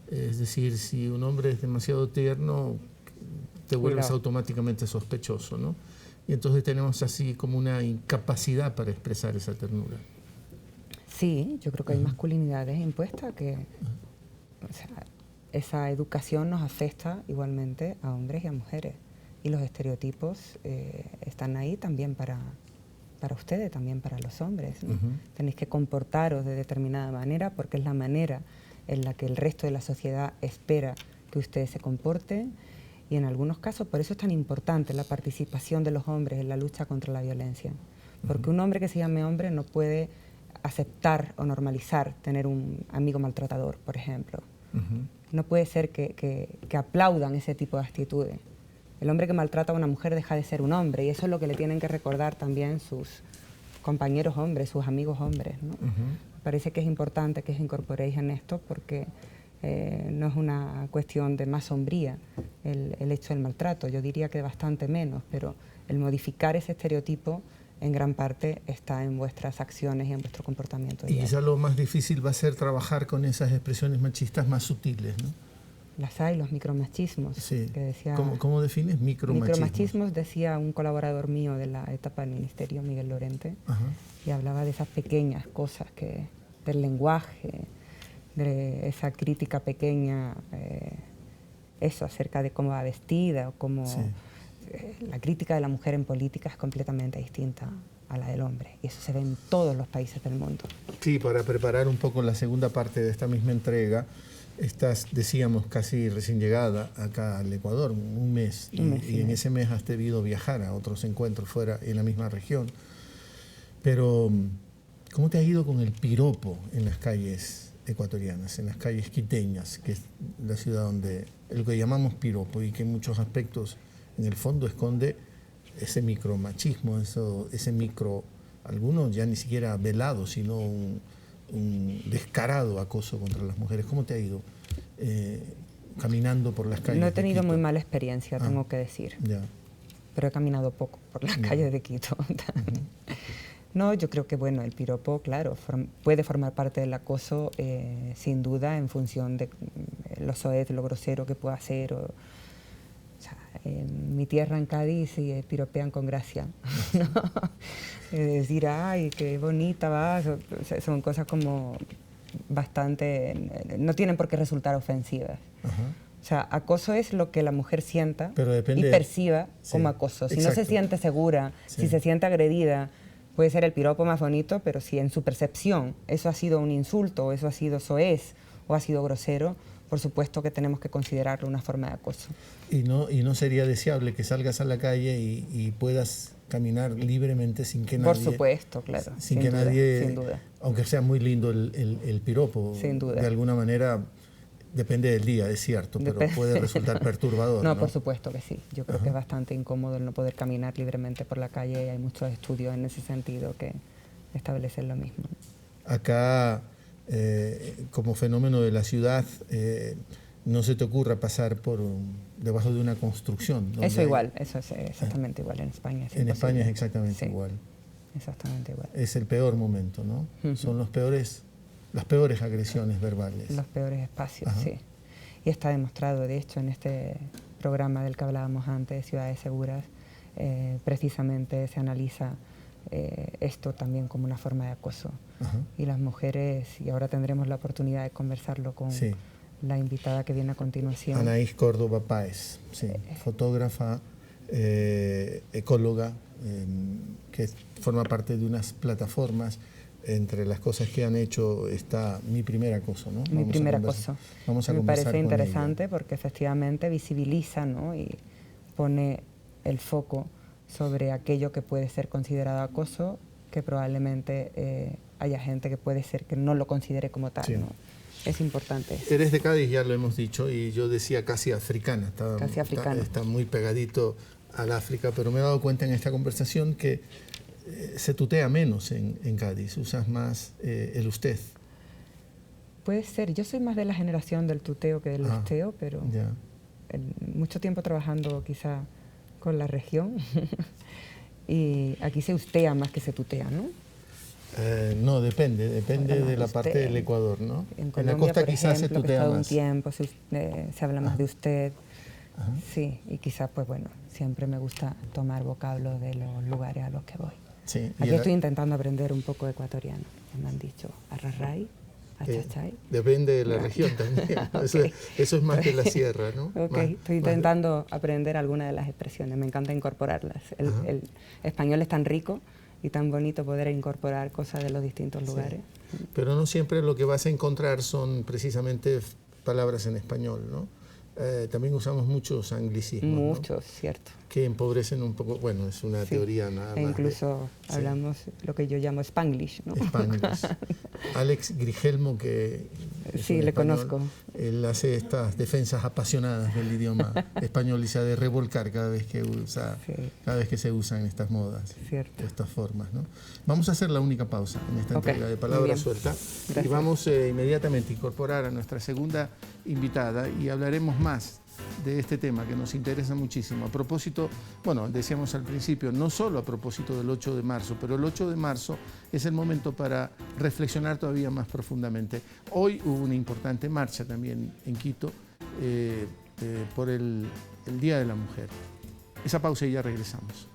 Es decir, si un hombre es demasiado tierno, te vuelves automáticamente sospechoso, ¿no? Y entonces tenemos así como una incapacidad para expresar esa ternura. Sí, yo creo que hay masculinidades impuestas que, o sea, esa educación nos afecta igualmente a hombres y a mujeres. Y los estereotipos están ahí también para ustedes, también para los hombres, ¿no? Tenéis que comportaros de determinada manera porque es la manera en la que el resto de la sociedad espera que ustedes se comporten. Y en algunos casos, por eso es tan importante la participación de los hombres en la lucha contra la violencia. Porque un hombre que se llame hombre no puede aceptar o normalizar tener un amigo maltratador, por ejemplo. No puede ser que aplaudan ese tipo de actitudes. El hombre que maltrata a una mujer deja de ser un hombre y eso es lo que le tienen que recordar también sus compañeros hombres, sus amigos hombres, ¿no? Me parece que es importante que os incorporéis en esto porque no es una cuestión de más sombría el hecho del maltrato, yo diría que bastante menos, pero el modificar ese estereotipo en gran parte está en vuestras acciones y en vuestro comportamiento diario. Y quizá lo más difícil va a ser trabajar con esas expresiones machistas más sutiles, ¿no? Las hay, los micromachismos. Sí. Que decía, ¿Cómo defines micromachismos? Micromachismos decía un colaborador mío de la etapa del ministerio, Miguel Lorente, y hablaba de esas pequeñas cosas del lenguaje, de esa crítica pequeña, eso acerca de cómo va vestida o cómo... Sí. La crítica de la mujer en política es completamente distinta a la del hombre y eso se ve en todos los países del mundo. Sí, para preparar un poco la segunda parte de esta misma entrega, estás, decíamos, casi recién llegada acá al Ecuador, un mes, y en ese mes has debido viajar a otros encuentros fuera en la misma región. Pero, ¿cómo te ha ido con el piropo en las calles ecuatorianas, en las calles quiteñas, que es la ciudad donde, lo que llamamos piropo y que en muchos aspectos, en el fondo, esconde ese micromachismo, ese micro, algunos ya ni siquiera velado, sino un descarado acoso contra las mujeres? ¿Cómo te ha ido caminando por las calles? No he tenido muy mala experiencia, tengo que decir. Ya. Pero he caminado poco por las calles de Quito. No, yo creo que bueno, el piropo, claro, puede formar parte del acoso, sin duda, en función de lo soez, lo grosero que pueda ser. O sea, en mi tierra, en Cádiz, piropean con gracia, ¿no? Decir, ay, qué bonita vas, son cosas como bastante, no tienen por qué resultar ofensivas. O sea, acoso es lo que la mujer sienta y perciba como acoso. Si no se siente segura, si se siente agredida, puede ser el piropo más bonito, pero si en su percepción eso ha sido un insulto, o eso ha sido soez, o ha sido grosero, por supuesto que tenemos que considerarlo una forma de acoso. ¿Y no sería deseable que salgas a la calle y puedas caminar libremente sin que nadie... Por supuesto, claro. Sin que nadie... Sin duda. Aunque sea muy lindo el piropo. Sin duda. De alguna manera, depende del día, es cierto, pero puede resultar perturbador, ¿no? No, por supuesto que sí. Yo creo que es bastante incómodo el no poder caminar libremente por la calle y hay muchos estudios en ese sentido que establecen lo mismo. Acá, como fenómeno de la ciudad, no se te ocurra pasar debajo de una construcción. Eso igual, eso es exactamente igual en España. En España es exactamente igual. Exactamente igual. Es el peor momento, ¿no? Son las peores agresiones verbales. Los peores espacios, sí. Y está demostrado, de hecho, en este programa del que hablábamos antes, Ciudades Seguras, precisamente se analiza esto también como una forma de acoso. Y las mujeres, y ahora tendremos la oportunidad de conversarlo con la invitada que viene a continuación. Anaís Córdoba Páez, fotógrafa, ecóloga, que forma parte de unas plataformas. Entre las cosas que han hecho está Mi Primer Acoso, ¿no? Mi Primer Acoso. Vamos a Me conversar parece con interesante ella, porque efectivamente visibiliza, ¿no? Y pone el foco sobre aquello que puede ser considerado acoso que probablemente haya gente que puede ser que no lo considere como tal, Sí. ¿no? Es importante. Eres de Cádiz, ya lo hemos dicho, y yo decía casi africana. Casi africana. Está muy pegadito al África, pero me he dado cuenta en esta conversación que se tutea menos en Cádiz, usas más el usted. Puede ser, yo soy más de la generación del tuteo que del usteo, pero Ya. mucho tiempo trabajando quizá con la región y aquí se ustea más que se tutea, ¿no? No, depende de la Usted. parte del Ecuador, ¿no? En la Colombia, costa por quizás ejemplo, se que he tutea estado un más. tiempo, se habla más de usted. Ajá. Sí, y quizás, pues bueno, siempre me gusta tomar vocablos de los lugares a los que voy. Sí, y Aquí estoy intentando aprender un poco ecuatoriano. Me han dicho arrarray, achachay. depende de la región también. ¿no? Okay. Eso es más de la sierra, ¿no? Ok, estoy intentando aprender algunas de las expresiones. Me encanta incorporarlas. El español es tan rico y tan bonito poder incorporar cosas de los distintos lugares. Sí. Pero no siempre lo que vas a encontrar son precisamente palabras en español, ¿no? También usamos muchos anglicismos, Muchos, ¿no? cierto. Que empobrecen un poco, bueno, es una teoría nada más. E incluso hablamos lo que yo llamo Spanglish, ¿no? Spanglish. Alex Grigelmo, que sí, le español, conozco. Él hace estas defensas apasionadas del idioma español y se ha de revolcar cada vez que se usan estas modas, Cierto. estas formas, ¿no? Vamos a hacer la única pausa en esta entrega de Palabra Suelta. Gracias. Y vamos inmediatamente a incorporar a nuestra segunda invitada y hablaremos más de este tema que nos interesa muchísimo. A propósito, bueno, decíamos al principio, no solo a propósito del 8 de marzo, pero el 8 de marzo es el momento para reflexionar todavía más profundamente. Hoy hubo una importante marcha también en Quito por el Día de la Mujer. Esa pausa y ya regresamos.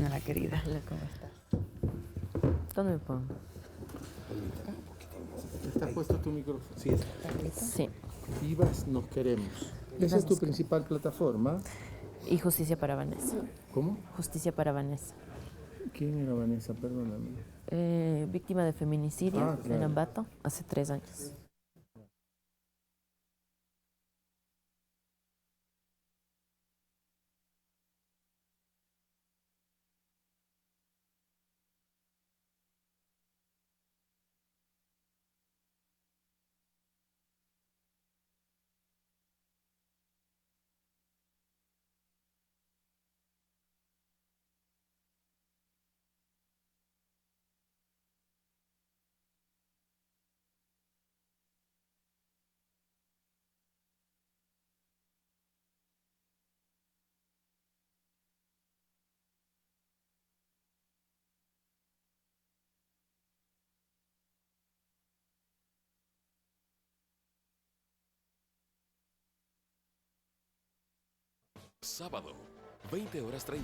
Hola, querida. Hola, ¿cómo estás? ¿Dónde me pongo? ¿Está puesto tu micrófono? Sí, está. Sí. Vivas nos queremos. Esa es tu principal plataforma. Y Justicia para Vanessa. ¿Cómo? Justicia para Vanessa. ¿Quién era Vanessa? Perdóname. Víctima de feminicidio claro. en Ambato hace 3 años. Sábado, 20:30.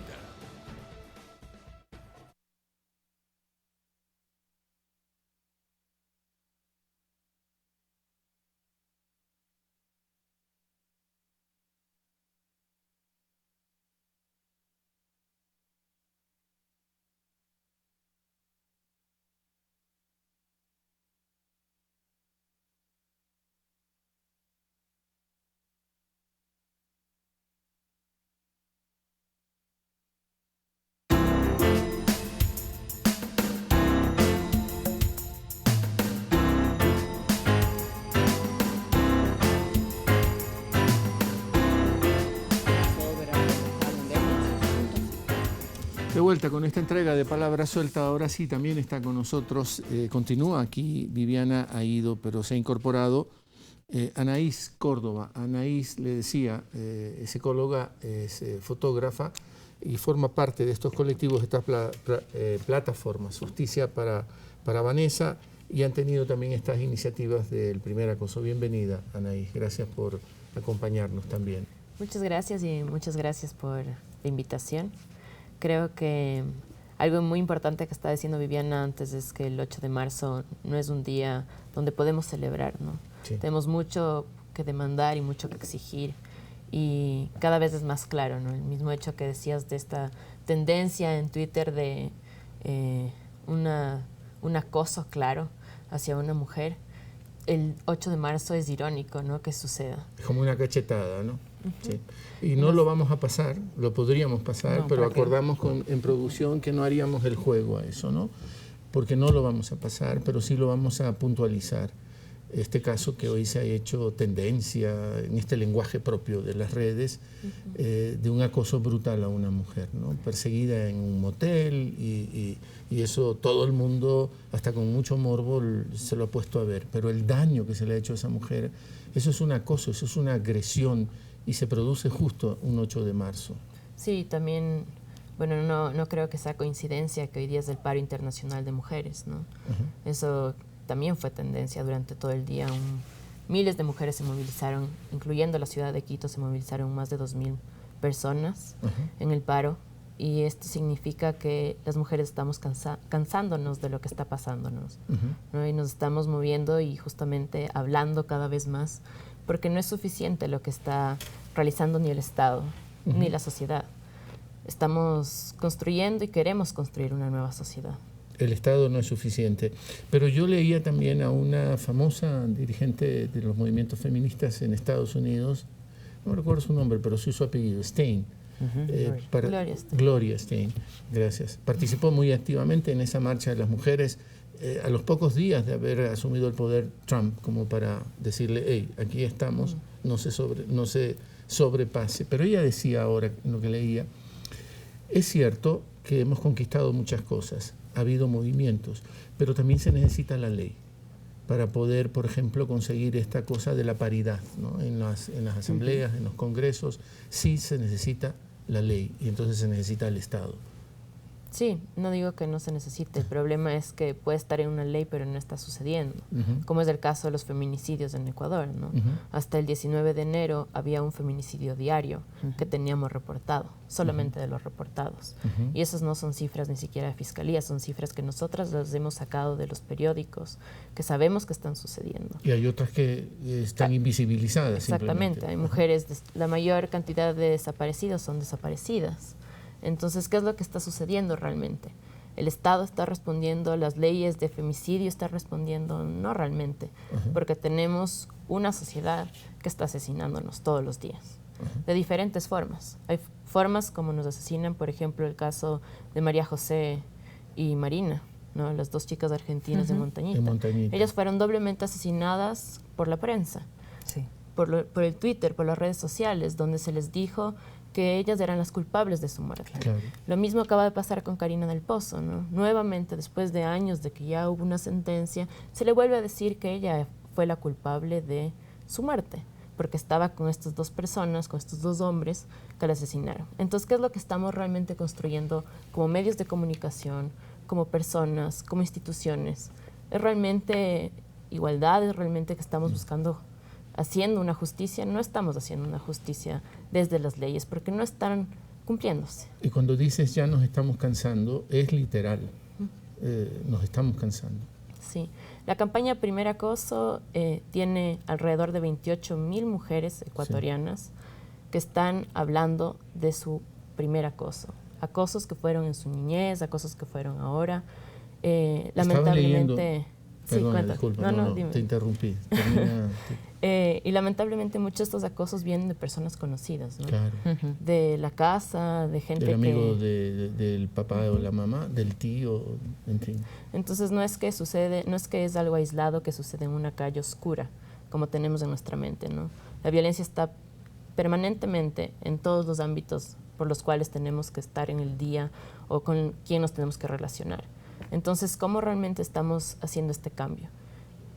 De vuelta con esta entrega de Palabra Suelta, ahora sí también está con nosotros, continúa aquí, Viviana ha ido, pero se ha incorporado Anaís Córdoba. Anaís, le decía, es ecóloga, es fotógrafa y forma parte de estos colectivos, de estas plataformas, Justicia para Vanessa, y han tenido también estas iniciativas del Primer Acoso. Bienvenida, Anaís, gracias por acompañarnos también. Muchas gracias y muchas gracias por la invitación. Creo que algo muy importante que está diciendo Viviana antes es que el 8 de marzo no es un día donde podemos celebrar, ¿no? Sí. Tenemos mucho que demandar y mucho que exigir y cada vez es más claro, ¿no? El mismo hecho que decías de esta tendencia en Twitter de un acoso claro hacia una mujer, el 8 de marzo es irónico, ¿no?, que suceda. Es como una cachetada, ¿no? Sí. Y no lo vamos a pasar, lo podríamos pasar, pero acordamos en producción que no haríamos el juego a eso, ¿no? Porque no lo vamos a pasar, pero sí lo vamos a puntualizar. Este caso que hoy se ha hecho tendencia en este lenguaje propio de las redes, de un acoso brutal a una mujer, ¿no? Perseguida en un motel y eso todo el mundo, hasta con mucho morbo, se lo ha puesto a ver. Pero el daño que se le ha hecho a esa mujer, eso es un acoso, eso es una agresión y se produce justo un 8 de marzo. Sí, también, bueno, no creo que sea coincidencia que hoy día es el paro internacional de mujeres, ¿no? Eso también fue tendencia durante todo el día. Miles de mujeres se movilizaron, incluyendo la ciudad de Quito, se movilizaron más de 2.000 personas en el paro. Y esto significa que las mujeres estamos cansándonos de lo que está pasándonos, ¿no? Y nos estamos moviendo y justamente hablando cada vez más, porque no es suficiente lo que está realizando ni el Estado, ni la sociedad. Estamos construyendo y queremos construir una nueva sociedad. El Estado no es suficiente. Pero yo leía también a una famosa dirigente de los movimientos feministas en Estados Unidos, no recuerdo su nombre, pero sí su apellido, Stein. Gloria Stein, gracias. Participó muy activamente en esa marcha de las mujeres a los pocos días de haber asumido el poder Trump, como para decirle, hey, aquí estamos, no se sobrepase. Pero ella decía ahora, en lo que leía, es cierto que hemos conquistado muchas cosas, ha habido movimientos, pero también se necesita la ley para poder, por ejemplo, conseguir esta cosa de la paridad, ¿no? En las asambleas, en los congresos, sí se necesita la ley y entonces se necesita el Estado. Sí, no digo que no se necesite, el problema es que puede estar en una ley pero no está sucediendo, como es el caso de los feminicidios en Ecuador, ¿no? Hasta el 19 de enero había un feminicidio diario que teníamos reportado, solamente de los reportados. Y esas no son cifras ni siquiera de fiscalía, son cifras que nosotras las hemos sacado de los periódicos, que sabemos que están sucediendo. Y hay otras que están invisibilizadas. Exactamente, hay mujeres, la mayor cantidad de desaparecidos son desaparecidas. Entonces, ¿qué es lo que está sucediendo realmente? ¿El Estado está respondiendo? ¿Las leyes de femicidio están respondiendo? No realmente, porque tenemos una sociedad que está asesinándonos todos los días, de diferentes formas. Hay formas como nos asesinan, por ejemplo, el caso de María José y Marina, ¿no? Las dos chicas argentinas de Montañita. Ellas fueron doblemente asesinadas por la prensa, por el Twitter, por las redes sociales, donde se les dijo que ellas eran las culpables de su muerte. Claro. Lo mismo acaba de pasar con Karina del Pozo, ¿no? Nuevamente, después de años de que ya hubo una sentencia, se le vuelve a decir que ella fue la culpable de su muerte, porque estaba con estas dos personas, con estos dos hombres que la asesinaron. Entonces, ¿qué es lo que estamos realmente construyendo como medios de comunicación, como personas, como instituciones? ¿Es realmente igualdad? ¿Es realmente que estamos buscando haciendo una justicia? No estamos haciendo una justicia desde las leyes porque no están cumpliéndose. Y cuando dices ya nos estamos cansando, es literal, nos estamos cansando. Sí, la campaña Primer Acoso tiene alrededor de 28.000 mujeres ecuatorianas que están hablando de su primer acoso. Acosos que fueron en su niñez, acosos que fueron ahora. Lamentablemente... Perdona, disculpa, no, te interrumpí. Y lamentablemente muchos de estos acosos vienen de personas conocidas, ¿no? Claro. De la casa, de gente del amigo del papá o la mamá, del tío, en fin. Entonces no es que sucede, no es que es algo aislado que sucede en una calle oscura, como tenemos en nuestra mente, ¿no? La violencia está permanentemente en todos los ámbitos por los cuales tenemos que estar en el día o con quién nos tenemos que relacionar. Entonces, ¿cómo realmente estamos haciendo este cambio?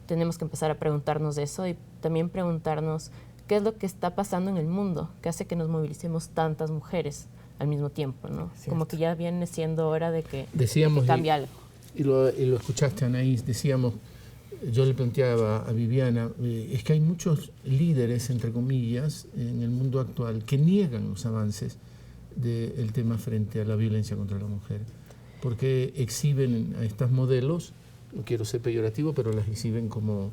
Tenemos que empezar a preguntarnos eso y también preguntarnos qué es lo que está pasando en el mundo que hace que nos movilicemos tantas mujeres al mismo tiempo, ¿no? Como que ya viene siendo hora de que cambie algo. Y lo escuchaste, Anaís, decíamos, yo le planteaba a Viviana, es que hay muchos líderes, entre comillas, en el mundo actual que niegan los avances del tema frente a la violencia contra la mujer, porque exhiben a estos modelos, no quiero ser peyorativo, pero las exhiben como,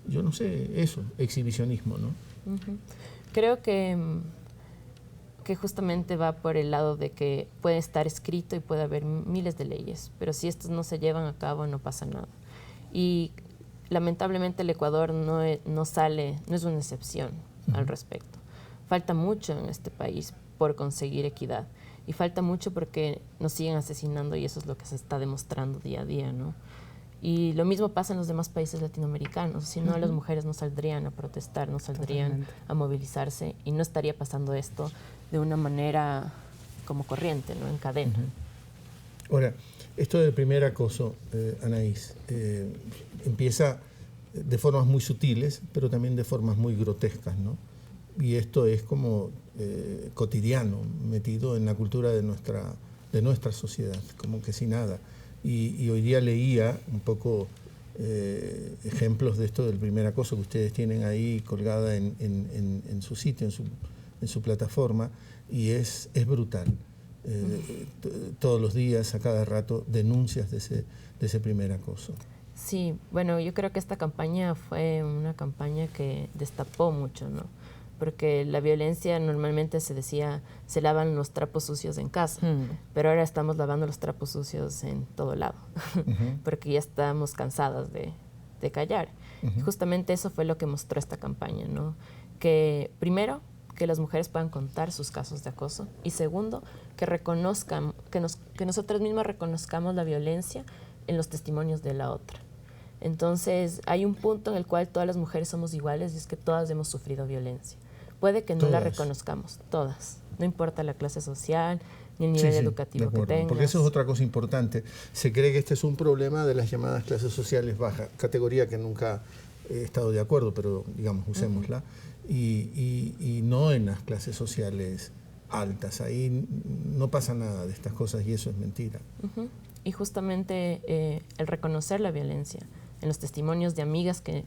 yo no sé, eso, exhibicionismo, ¿no? Creo que que justamente va por el lado de que puede estar escrito y puede haber miles de leyes, pero si estas no se llevan a cabo no pasa nada. Y lamentablemente el Ecuador no es una excepción al respecto. Falta mucho en este país por conseguir equidad y falta mucho porque nos siguen asesinando y eso es lo que se está demostrando día a día, ¿no? Y lo mismo pasa en los demás países latinoamericanos, si no las mujeres no saldrían a protestar, no saldrían a movilizarse y no estaría pasando esto de una manera como corriente, ¿no? En cadena. Ahora, esto del primer acoso, Anaís, empieza de formas muy sutiles, pero también de formas muy grotescas, ¿no? Y esto es como cotidiano, metido en la cultura de nuestra sociedad, como que sin nada. Y hoy día leía un poco ejemplos de esto del primer acoso que ustedes tienen ahí colgada en su sitio, en su plataforma, y es brutal. Todos los días, a cada rato, denuncias de ese primer acoso. Sí, bueno, yo creo que esta campaña fue una campaña que destapó mucho, ¿no? Porque la violencia normalmente se decía, se lavan los trapos sucios en casa, pero ahora estamos lavando los trapos sucios en todo lado, porque ya estamos cansadas de callar. Y justamente eso fue lo que mostró esta campaña, ¿no? Que primero, que las mujeres puedan contar sus casos de acoso, y segundo, que reconozcan, que nosotras mismas reconozcamos la violencia en los testimonios de la otra. Entonces, hay un punto en el cual todas las mujeres somos iguales y es que todas hemos sufrido violencia. Puede que no la reconozcamos, todas. No importa la clase social ni el nivel educativo que tengas. Porque eso es otra cosa importante. Se cree que este es un problema de las llamadas clases sociales bajas, categoría que nunca he estado de acuerdo, pero digamos, usémosla, y no en las clases sociales altas. Ahí no pasa nada de estas cosas y eso es mentira. Y justamente el reconocer la violencia en los testimonios de amigas que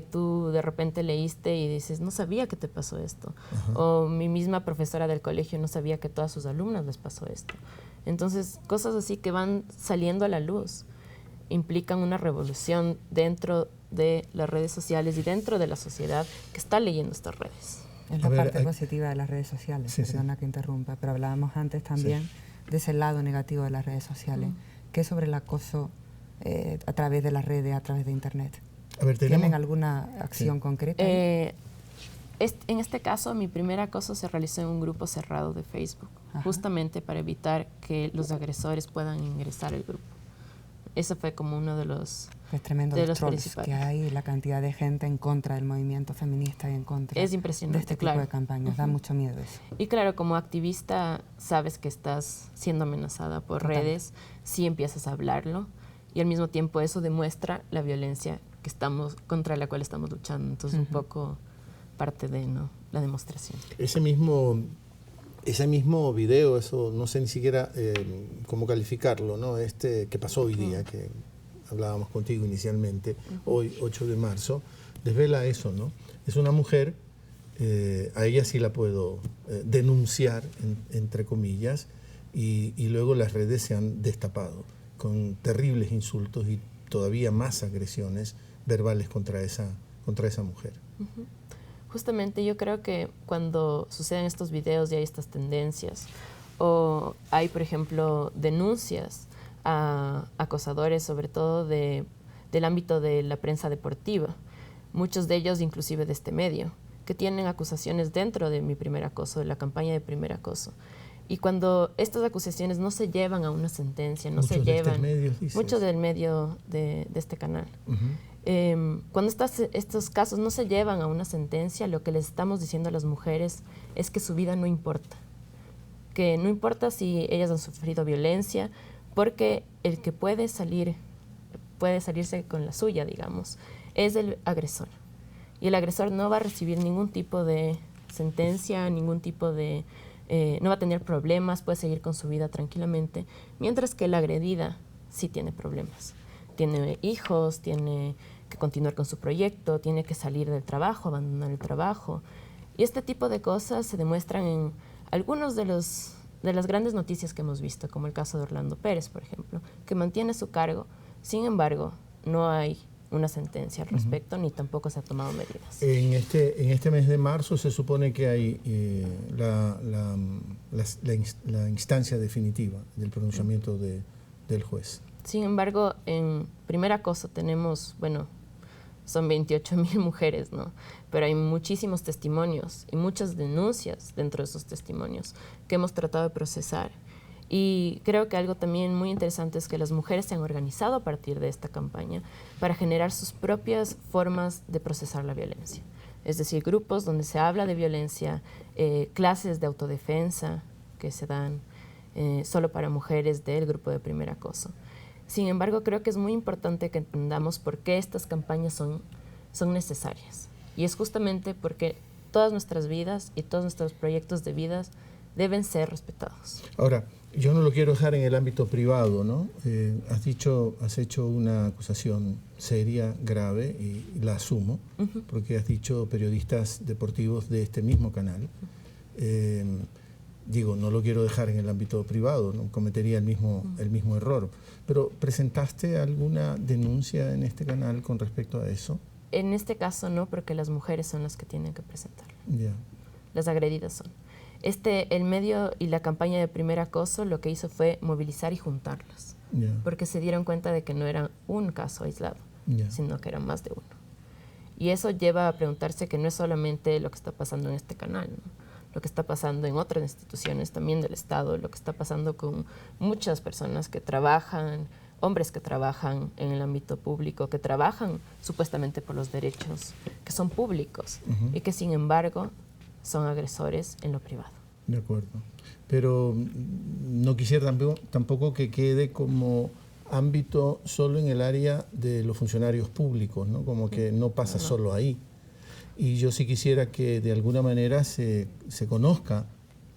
tú de repente leíste y dices, no sabía que te pasó esto. O mi misma profesora del colegio no sabía que a todas sus alumnas les pasó esto. Entonces, cosas así que van saliendo a la luz implican una revolución dentro de las redes sociales y dentro de la sociedad que está leyendo estas redes. Es la parte positiva de las redes sociales, perdona que interrumpa, pero hablábamos antes también de ese lado negativo de las redes sociales, que es sobre el acoso a través de las redes, a través de Internet. A ver, ¿Tienen alguna acción concreta? En este caso, mi primer acoso se realizó en un grupo cerrado de Facebook, justamente para evitar que los agresores puedan ingresar al grupo. Eso fue como uno de los Es tremendo los trolls que hay, la cantidad de gente en contra del movimiento feminista y en contra es impresionante, de este tipo de campañas. Da mucho miedo eso. Y claro, como activista sabes que estás siendo amenazada por redes, sí empiezas a hablarlo y al mismo tiempo eso demuestra la violencia contra la cual estamos luchando. Entonces un poco parte de la demostración. Ese mismo video, eso no sé ni siquiera cómo calificarlo, ¿no? Que pasó hoy día, que hablábamos contigo inicialmente, hoy 8 de marzo, desvela eso, ¿no? Es una mujer, a ella sí la puedo denunciar, entre comillas, y luego las redes se han destapado con terribles insultos y todavía más agresiones verbales contra esa mujer. Justamente yo creo que cuando suceden estos videos y hay estas tendencias, o hay, por ejemplo, denuncias a acosadores, sobre todo del ámbito de la prensa deportiva, muchos de ellos inclusive de este medio, que tienen acusaciones dentro de mi primer acoso, de la campaña de primer acoso. Y cuando estas acusaciones no se llevan a una sentencia, muchos del medio de este canal, cuando estos casos no se llevan a una sentencia, lo que les estamos diciendo a las mujeres es que su vida no importa. Que no importa si ellas han sufrido violencia, porque el que puede salirse con la suya, digamos, es el agresor. Y el agresor no va a recibir ningún tipo de sentencia, ningún tipo de... no va a tener problemas, puede seguir con su vida tranquilamente, mientras que la agredida sí tiene problemas. Tiene hijos, tiene que continuar con su proyecto, tiene que salir del trabajo, abandonar el trabajo. Y este tipo de cosas se demuestran en algunos de las grandes noticias que hemos visto, como el caso de Orlando Pérez, por ejemplo, que mantiene su cargo. Sin embargo, no hay una sentencia al respecto, ni tampoco se ha tomado medidas. En este mes de marzo se supone que hay la instancia definitiva del pronunciamiento del juez. Sin embargo, en primer acoso tenemos, bueno, son 28,000 mujeres, ¿no? Pero hay muchísimos testimonios y muchas denuncias dentro de esos testimonios que hemos tratado de procesar. Y creo que algo también muy interesante es que las mujeres se han organizado a partir de esta campaña para generar sus propias formas de procesar la violencia. Es decir, grupos donde se habla de violencia, clases de autodefensa que se dan solo para mujeres del grupo de primer acoso. Sin embargo, creo que es muy importante que entendamos por qué estas campañas son necesarias. Y es justamente porque todas nuestras vidas y todos nuestros proyectos de vidas deben ser respetados. Ahora, yo no lo quiero dejar en el ámbito privado, ¿no? Has hecho una acusación seria, grave, y la asumo, porque has dicho periodistas deportivos de este mismo canal. Digo, no lo quiero dejar en el ámbito privado, no cometería el mismo error. Pero, ¿presentaste alguna denuncia en este canal con respecto a eso? En este caso no, porque las mujeres son las que tienen que presentarlo. Yeah. Las agredidas son. El medio y la campaña de primer acoso lo que hizo fue movilizar y juntarlas, porque se dieron cuenta de que no era un caso aislado, sino que eran más de uno. Y eso lleva a preguntarse que no es solamente lo que está pasando en este canal, ¿no? Lo que está pasando en otras instituciones también del Estado, lo que está pasando con muchas personas que trabajan, hombres que trabajan en el ámbito público, que trabajan supuestamente por los derechos que son públicos y que sin embargo son agresores en lo privado. De acuerdo. Pero no quisiera tampoco que quede como ámbito solo en el área de los funcionarios públicos, ¿no? Como que no pasa solo ahí. Y yo sí quisiera que de alguna manera se conozca,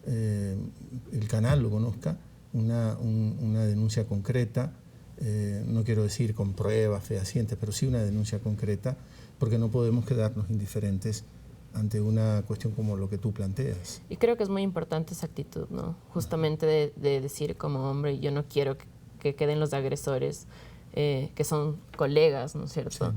el canal lo conozca, una denuncia concreta, no quiero decir con pruebas fehacientes, pero sí una denuncia concreta, porque no podemos quedarnos indiferentes ante una cuestión como lo que tú planteas. Y creo que es muy importante esa actitud, ¿no? Justamente de decir como hombre, yo no quiero que queden los agresores, que son colegas, ¿no es cierto?,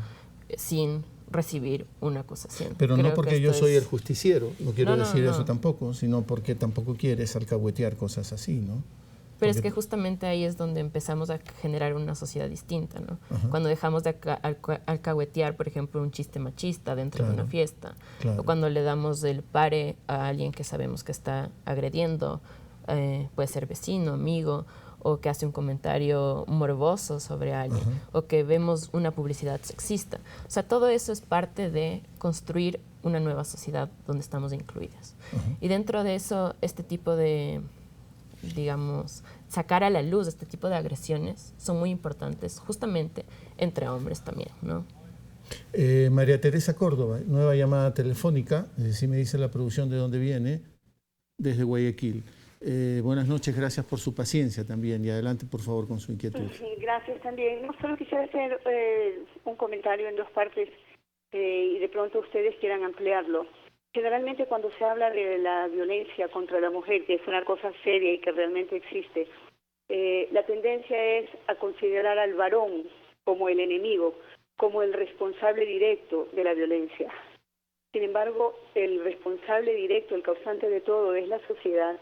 sin recibir una acusación. Pero creo no porque yo soy el justiciero, no quiero decir eso tampoco, sino porque tampoco quieres alcahuetear cosas así, ¿no? Pero es que justamente ahí es donde empezamos a generar una sociedad distinta, ¿no? Cuando dejamos de alcahuetear, por ejemplo, un chiste machista dentro de una fiesta, o cuando le damos el pare a alguien que sabemos que está agrediendo, puede ser vecino, amigo, o que hace un comentario morboso sobre alguien, o que vemos una publicidad sexista. O sea, todo eso es parte de construir una nueva sociedad donde estamos incluidas. Y dentro de eso, este tipo de, digamos, sacar a la luz este tipo de agresiones son muy importantes, justamente entre hombres también, ¿no? María Teresa Córdoba, nueva llamada telefónica, si me dice la producción de dónde viene, desde Guayaquil. Buenas noches, gracias por su paciencia también y adelante por favor con su inquietud. Gracias también. No solo quisiera hacer un comentario en dos partes y de pronto ustedes quieran ampliarlo. Generalmente cuando se habla de la violencia contra la mujer, que es una cosa seria y que realmente existe, la tendencia es a considerar al varón como el enemigo, como el responsable directo de la violencia. Sin embargo, el responsable directo, el causante de todo es la sociedad.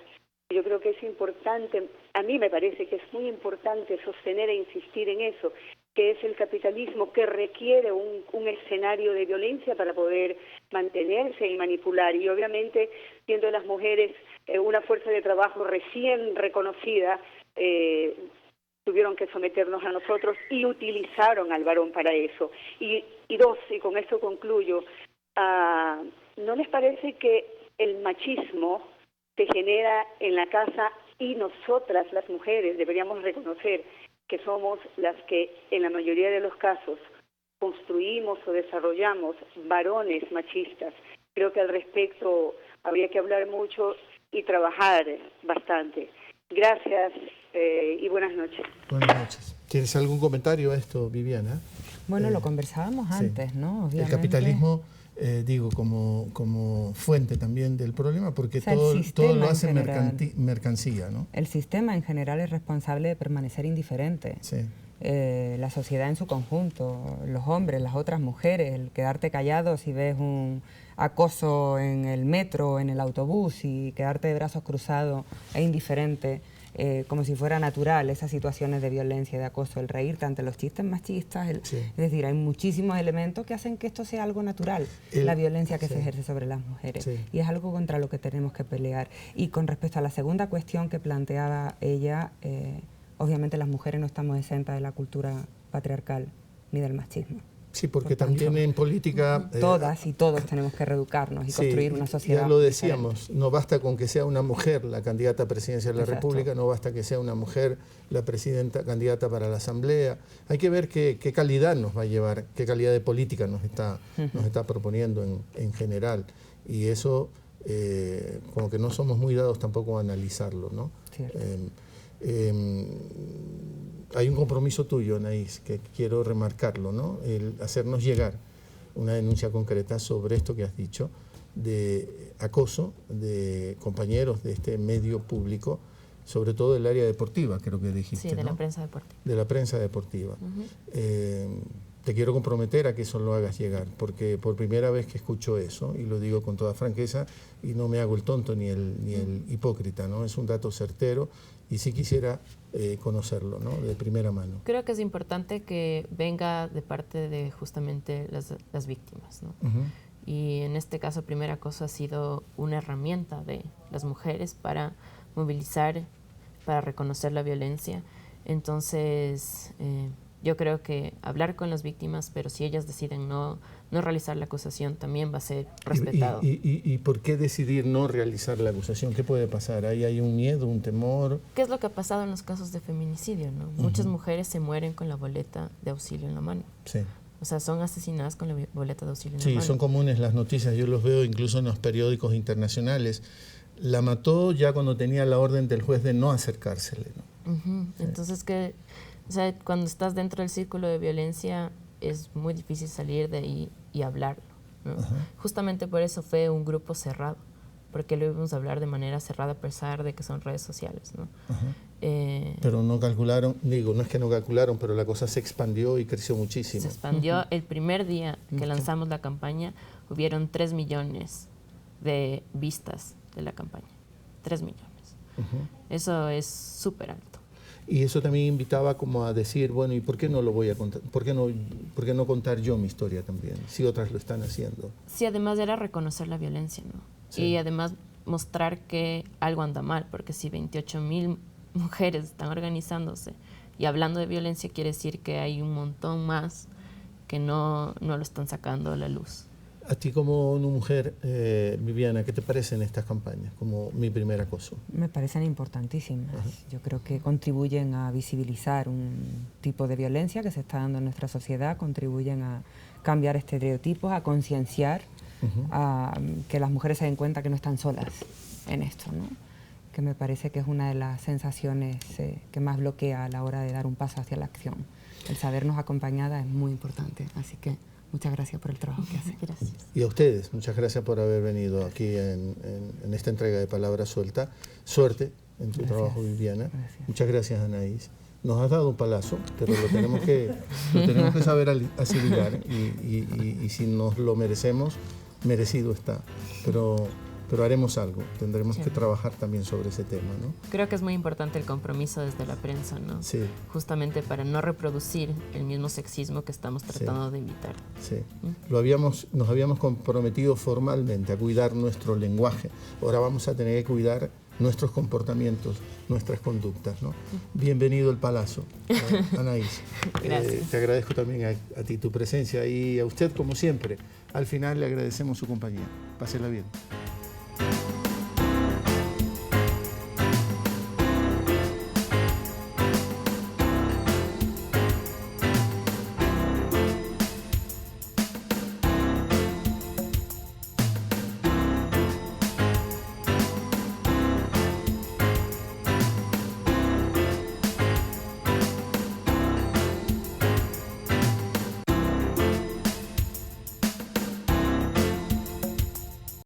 Yo creo que es importante, a mí me parece que es muy importante sostener e insistir en eso, que es el capitalismo que requiere un escenario de violencia para poder mantenerse y manipular. Y obviamente, siendo las mujeres una fuerza de trabajo recién reconocida, tuvieron que someternos a nosotros y utilizaron al varón para eso. Y dos, y con esto concluyo, ¿no les parece que el machismo se genera en la casa y nosotras, las mujeres, deberíamos reconocer que somos las que en la mayoría de los casos construimos o desarrollamos varones machistas? Creo que al respecto habría que hablar mucho y trabajar bastante. Gracias y buenas noches. Buenas noches. ¿Tienes algún comentario a esto, Viviana? Bueno, lo conversábamos antes, ¿no? Obviamente. El capitalismo, digo, como fuente también del problema, porque todo lo hace mercancía, ¿no? El sistema en general es responsable de permanecer indiferente. Sí. la sociedad en su conjunto, los hombres, las otras mujeres, el quedarte callado si ves un acoso en el metro, en el autobús, y quedarte de brazos cruzados e indiferente, como si fuera natural esas situaciones de violencia y de acoso, el reírte ante los chistes machistas, Sí. es decir, hay muchísimos elementos que hacen que esto sea algo natural, la violencia que se ejerce sobre las mujeres, y es algo contra lo que tenemos que pelear. Y con respecto a la segunda cuestión que planteaba ella, obviamente las mujeres no estamos exentas de la cultura patriarcal ni del machismo. Sí, porque también en política... todas y todos tenemos que reeducarnos y construir una sociedad. Ya lo decíamos, diferente. No basta con que sea una mujer la candidata a presidencia de la República, no basta que sea una mujer la candidata para la Asamblea. Hay que ver qué calidad nos va a llevar, qué calidad de política nos está proponiendo en general. Y eso, como que no somos muy dados tampoco a analizarlo, ¿no? Hay un compromiso tuyo, Anaís, que quiero remarcarlo, ¿no? El hacernos llegar una denuncia concreta sobre esto que has dicho, de acoso de compañeros de este medio público, sobre todo del área deportiva, creo que dijiste, Sí, de ¿no? la prensa deportiva. De la prensa deportiva. Te quiero comprometer a que eso lo hagas llegar, porque por primera vez que escucho eso, y lo digo con toda franqueza, y no me hago el tonto ni el hipócrita, ¿no? Es un dato certero y sí quisiera conocerlo, ¿no? De primera mano. Creo que es importante que venga de parte de justamente las víctimas, ¿no? Y en este caso, primer acoso ha sido una herramienta de las mujeres para movilizar, para reconocer la violencia. Entonces, yo creo que hablar con las víctimas, pero si ellas deciden no realizar la acusación, también va a ser respetado. ¿Y por qué decidir no realizar la acusación? ¿Qué puede pasar? ¿Ahí hay un miedo, un temor? ¿Qué es lo que ha pasado en los casos de feminicidio, no? Muchas mujeres se mueren con la boleta de auxilio en la mano. Sí. O sea, son asesinadas con la boleta de auxilio en la mano. Sí, son comunes las noticias, yo los veo incluso en los periódicos internacionales. La mató ya cuando tenía la orden del juez de no acercársele, ¿no? Entonces, o sea, cuando estás dentro del círculo de violencia es muy difícil salir de ahí y hablarlo, ¿no? Justamente por eso fue un grupo cerrado, porque lo íbamos a hablar de manera cerrada a pesar de que son redes sociales, ¿no? Pero no calcularon, no es que no calcularon, pero la cosa se expandió y creció muchísimo. Se expandió. El primer día que lanzamos la campaña, hubieron 3 millones de vistas de la campaña. 3 millones. Eso es súper alto. Y eso también invitaba como a decir, bueno, ¿y por qué no lo voy a contar? ¿Por qué no contar yo mi historia también? Si otras lo están haciendo. Sí, además era reconocer la violencia, ¿no? Sí. Y además mostrar que algo anda mal, porque si 28,000 mujeres están organizándose y hablando de violencia, quiere decir que hay un montón más que no lo están sacando a la luz. A ti como una mujer, Viviana, ¿qué te parecen estas campañas como Mi Primer Acoso? Me parecen importantísimas. Yo creo que contribuyen a visibilizar un tipo de violencia que se está dando en nuestra sociedad, contribuyen a cambiar estereotipos, a concienciar, a que las mujeres se den cuenta que no están solas en esto, ¿no? Que me parece que es una de las sensaciones que más bloquea a la hora de dar un paso hacia la acción. El sabernos acompañada es muy importante, así que muchas gracias por el trabajo que hacen. Gracias. Y a ustedes, muchas gracias por haber venido aquí en esta entrega de Palabra Suelta. Suerte en tu trabajo, Viviana. Gracias. Muchas gracias, Anaís. Nos has dado un palazo, pero lo tenemos que saber asimilar y si nos lo merecemos, merecido está. Pero haremos algo, tendremos que trabajar también sobre ese tema, ¿no? Creo que es muy importante el compromiso desde la prensa, ¿no? Sí. Justamente para no reproducir el mismo sexismo que estamos tratando de evitar. Sí. Nos habíamos comprometido formalmente a cuidar nuestro lenguaje. Ahora vamos a tener que cuidar nuestros comportamientos, nuestras conductas, ¿no? Bienvenido el palazo, Anaís. Gracias. Te agradezco también a ti tu presencia y a usted, como siempre. Al final le agradecemos su compañía. Pásela bien.